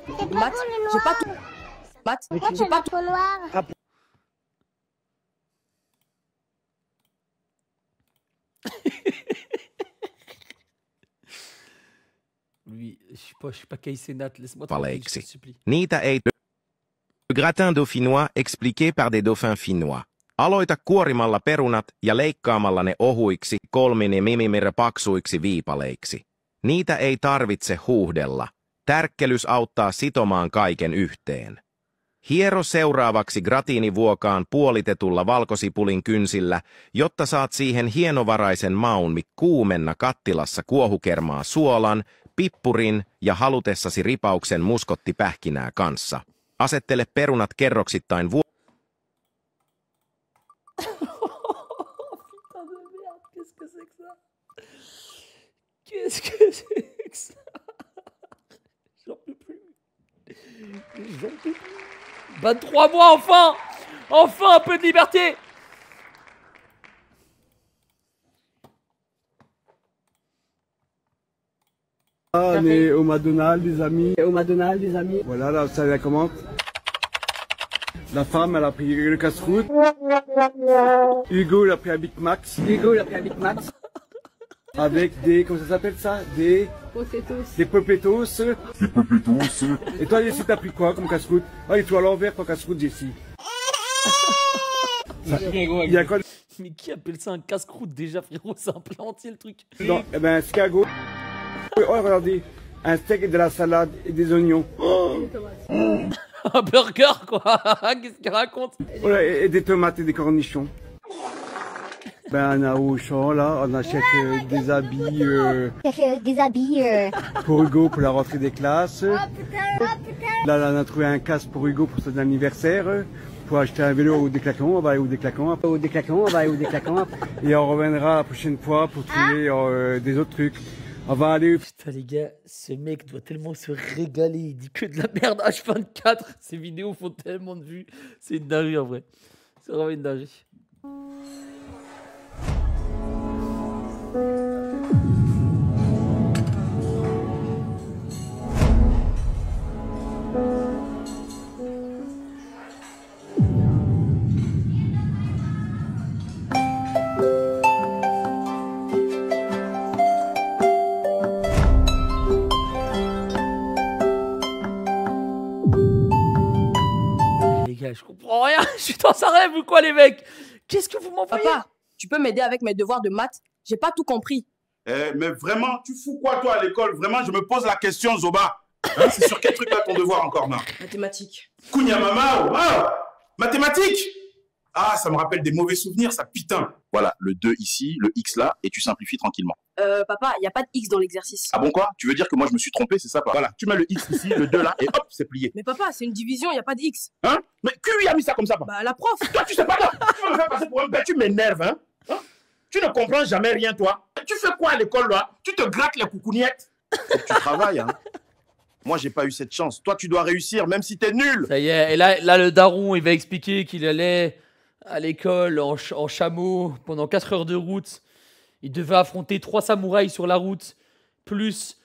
c'est pas Maths, pour le j'ai noir. pas tout. Maths, Pourquoi j'ai t'as pas la tout. peau noire? Ah, Lui, je suis pas Kaisenat, laisse-moi tranquille, je te supplie. Niitä ei... Le gratin dauphinois expliqué par des dauphins finnois. Aloita kuorimalla perunat ja leikkaamalla ne ohuiksi 3 millimetriä paksuiksi viipaleiksi. Niitä ei tarvitse huuhdella. Tärkkelys auttaa sitomaan kaiken yhteen. Hiero seuraavaksi gratiinivuokaan puolitetulla valkosipulin kynsillä, jotta saat siihen hienovaraisen maun kuumenna kattilassa kuohukermaa suolan, pippurin ja halutessasi ripauksen muskottipähkinää kanssa. Asettele perunat kerroksittain Qu'est-ce que c'est que ça? J'en peux plus. J'en peux plus. 23 mois, enfin! Enfin un peu de liberté! Ah, on est au McDonald's, les amis. Au McDonald's, les amis. Voilà, là, ça la commande. La femme, elle a pris le casse-croûte. Hugo, il a pris un Big Max. Hugo, il a pris un Big Max. Avec des, comment ça s'appelle ça? Des... Potatoes. Des popetos. Des popetos. Et toi, Jessie, t'as pris quoi comme casse-croûte? Ah, il est tout à l'envers, ton casse-croûte, Jessie. Il y a quoi? Mais qui appelle ça un casse-croûte déjà, frérot? C'est un plat entier, le truc. Non, eh ben, escargot. Oh, regardez. Un steak et de la salade et des oignons. Oh. Un burger, quoi. Qu'est-ce qu'il raconte? Voilà, et des tomates et des cornichons. Ben, on a au champ, là, on achète des habits pour Hugo pour la rentrée des classes. Là, on a trouvé un casque pour Hugo pour son anniversaire. Pour acheter un vélo au Décathlon, on va aller au Décathlon. Au Décathlon, on va aller au Décathlon. Et on reviendra la prochaine fois pour trouver des autres trucs. On va aller... Putain les gars, ce mec doit tellement se régaler, il dit que de la merde H24, ses vidéos font tellement de vues, c'est une dinguerie en vrai, c'est vraiment une dinguerie. Je comprends rien, je suis dans un rêve ou quoi les mecs? Qu'est-ce que vous m'envoyez? Papa, tu peux m'aider avec mes devoirs de maths? J'ai pas tout compris. Mais vraiment, tu fous quoi toi à l'école? Vraiment, je me pose la question, Zoba. Hein, c'est sur quel truc là ton devoir encore, non? Mathématiques. Kunyamama, mathématiques. Ah, ça me rappelle des mauvais souvenirs, ça putain. Voilà, le 2 ici, le X là, et tu simplifies tranquillement. Papa, il n'y a pas de X dans l'exercice. Ah bon quoi? Tu veux dire que moi je me suis trompé, c'est ça quoi? Voilà, tu mets le X ici, le 2 là, et hop, c'est plié. Mais papa, c'est une division, il n'y a pas de X. Hein? Mais qui a mis ça comme ça? Bah la prof. Toi tu sais pas, toi, tu veux me faire passer pour un bête, tu m'énerves, hein? Tu ne comprends jamais rien toi. Tu fais quoi à l'école là? Tu te grattes les coucougnettes. Faut que tu travailles, hein? Moi, j'ai pas eu cette chance. Toi, tu dois réussir, même si t'es nul. Ça y est, et là le daron, il va expliquer qu'il allait à l'école en chameau pendant 4 heures de route. Il devait affronter 3 samouraïs sur la route, plus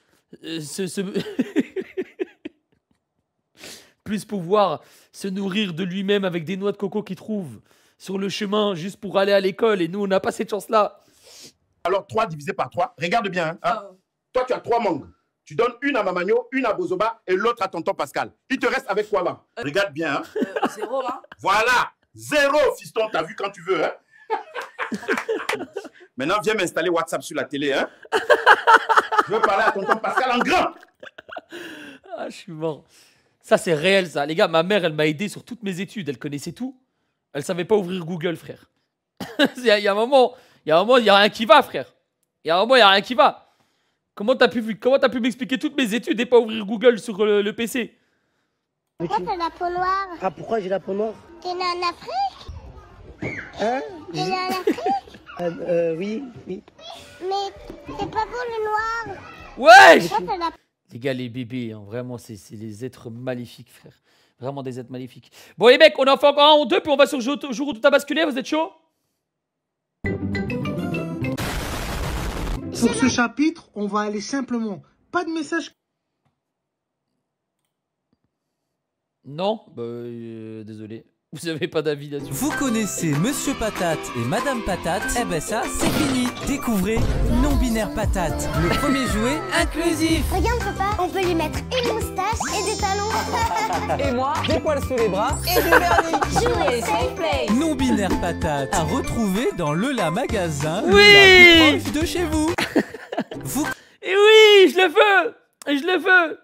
plus pouvoir se nourrir de lui-même avec des noix de coco qu'il trouve sur le chemin juste pour aller à l'école et nous, on n'a pas cette chance-là. Alors 3 divisé par 3, regarde bien. Hein. Toi, tu as 3 mangues. Tu donnes une à Mamagno, une à Bozoba et l'autre à tonton Pascal. Il te reste avec quoi là? Regarde bien. Hein. 0 là. Voilà. 0, fiston, t'as vu quand tu veux. Hein. Maintenant, viens m'installer WhatsApp sur la télé. Hein. Je veux parler à tonton Pascal en grand. Ah, je suis mort. Ça, c'est réel, ça. Les gars, ma mère, elle m'a aidé sur toutes mes études. Elle connaissait tout. Elle savait pas ouvrir Google, frère. Il y a un moment, il y a rien qui va, frère. Il y a un moment, il y a rien qui va. Comment t'as pu m'expliquer toutes mes études et pas ouvrir Google sur le PC? Pourquoi t'as la peau noire? Ah, pourquoi j'ai la peau noire? T'es né en Afrique? Hein? T'es né en Afrique? Oui. Mais c'est pas beau le noir. Ouais. Pourquoi t'as la... Les gars, les bébés, hein, vraiment, c'est des êtres maléfiques, frère. Vraiment des êtres maléfiques. Bon, les mecs, on en fait encore un ou deux, puis on va sur le jour où tout a basculé. Vous êtes chaud? Pour ce chapitre, on va aller simplement. Pas de message. Non, désolé. Vous avez pas d'avis là-dessus. Vous connaissez Monsieur Patate et Madame Patate? Eh ben ça, c'est fini. Découvrez Non-Binaire Patate, le premier jouet inclusif. Regarde papa, on peut lui mettre une moustache et des talons. Et moi, des poils sous les bras et du vernis. Jouer safe play. Non-Binaire Patate, à retrouver dans le La Magasin, Oui, le plus proche de chez vous. Et oui, je le veux. Et je le veux.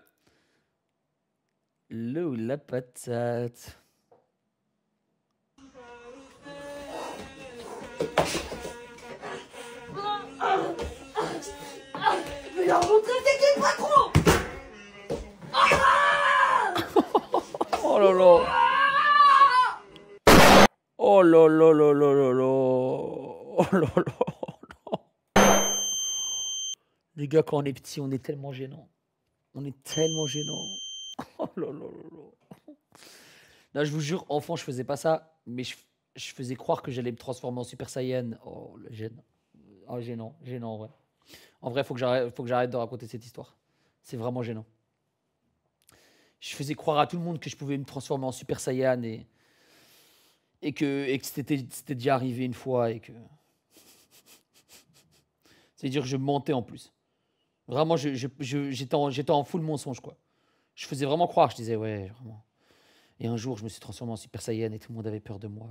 Le ou la patate. Je vais leur montrer c'est qui le patron. Oh là là. Oh là là là là là là. Oh là là. Les gars, quand on est petit, on est tellement gênant. On est tellement gênant. Oh là là là là. Là, je vous jure, enfant, je faisais pas ça, mais je faisais croire que j'allais me transformer en Super Saiyan. Oh, le gêne. Oh, gênant, gênant, en vrai. En vrai, faut que j'arrête de raconter cette histoire. C'est vraiment gênant. Je faisais croire à tout le monde que je pouvais me transformer en Super Saiyan et que c'était déjà arrivé une fois et que... C'est-à-dire que je mentais en plus. Vraiment, j'étais en full mensonge, quoi. Je faisais vraiment croire, je disais, ouais, vraiment. Et un jour, je me suis transformé en Super Saiyan et tout le monde avait peur de moi.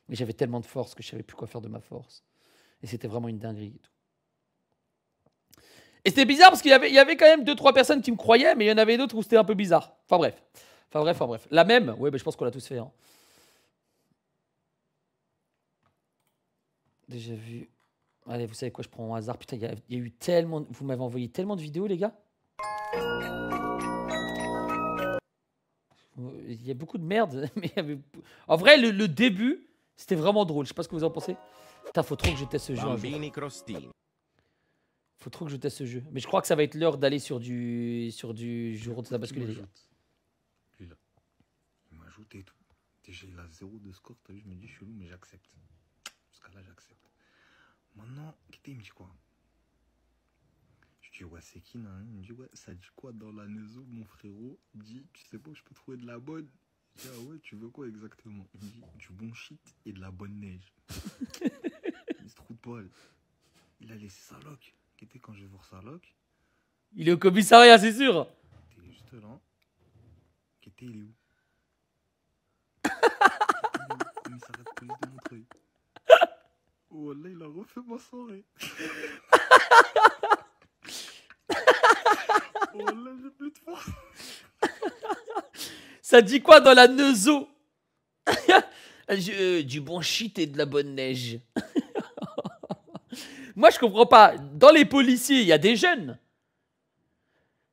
Mais j'avais tellement de force que je savais plus quoi faire de ma force. Et c'était vraiment une dinguerie et tout. Et c'était bizarre parce qu'il y avait quand même 2-3 personnes qui me croyaient, mais il y en avait d'autres où c'était un peu bizarre. Enfin bref. La même, ouais, je pense qu'on l'a tous fait. Hein. Déjà vu. Allez, vous savez quoi, je prends au hasard. Putain, il y a eu tellement... Vous m'avez envoyé tellement de vidéos, les gars. Il y a beaucoup de merde. Mais il y avait... En vrai, le début, c'était vraiment drôle. Je sais pas ce que vous en pensez. Putain, faut trop que je teste ce jeu. Faut trop que je teste ce jeu. Mais je crois que ça va être l'heure d'aller sur du jour où ça bascule, les gars. Lui là, il m'a ajouté et tout. Déjà, il a 0 de score. T'as vu, je me dis chelou, mais j'accepte. Jusqu'à là, j'accepte. Maintenant, il me dit quoi? Je dis ouais, c'est qui, nan? Il me dit ouais, ça dit quoi dans la Neuzo, mon frérot? Il dit, tu sais pas où je peux trouver de la bonne? Je dis ah ouais, tu veux quoi exactement? Il me dit du bon shit et de la bonne neige. Il se trouve de poil. Il a laissé sa loc. Qu'était quand je vais voir sa loc? Il est au commissariat, c'est sûr. Il est juste là. Qu'était il est où? Commissariat de police de Montreuil. Oh là, il a refait ma soirée. Oh là, j'ai plus de force. Ça dit quoi dans la Neuzo? Du bon shit et de la bonne neige. Moi, je comprends pas. Dans les policiers, il y a des jeunes.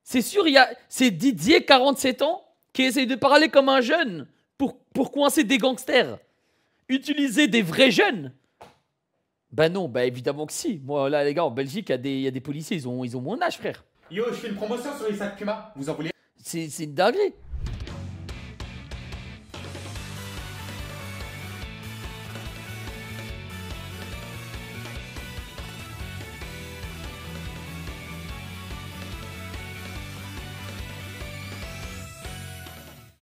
C'est sûr, c'est Didier, 47 ans, qui essaye de parler comme un jeune pour coincer des gangsters. Utiliser des vrais jeunes. Bah non, bah évidemment que si. Moi, là, les gars, en Belgique, il y a des policiers, ils ont mon âge, frère. Yo, je fais une promotion sur les sacs Puma. Vous en voulez? C'est une dinguerie.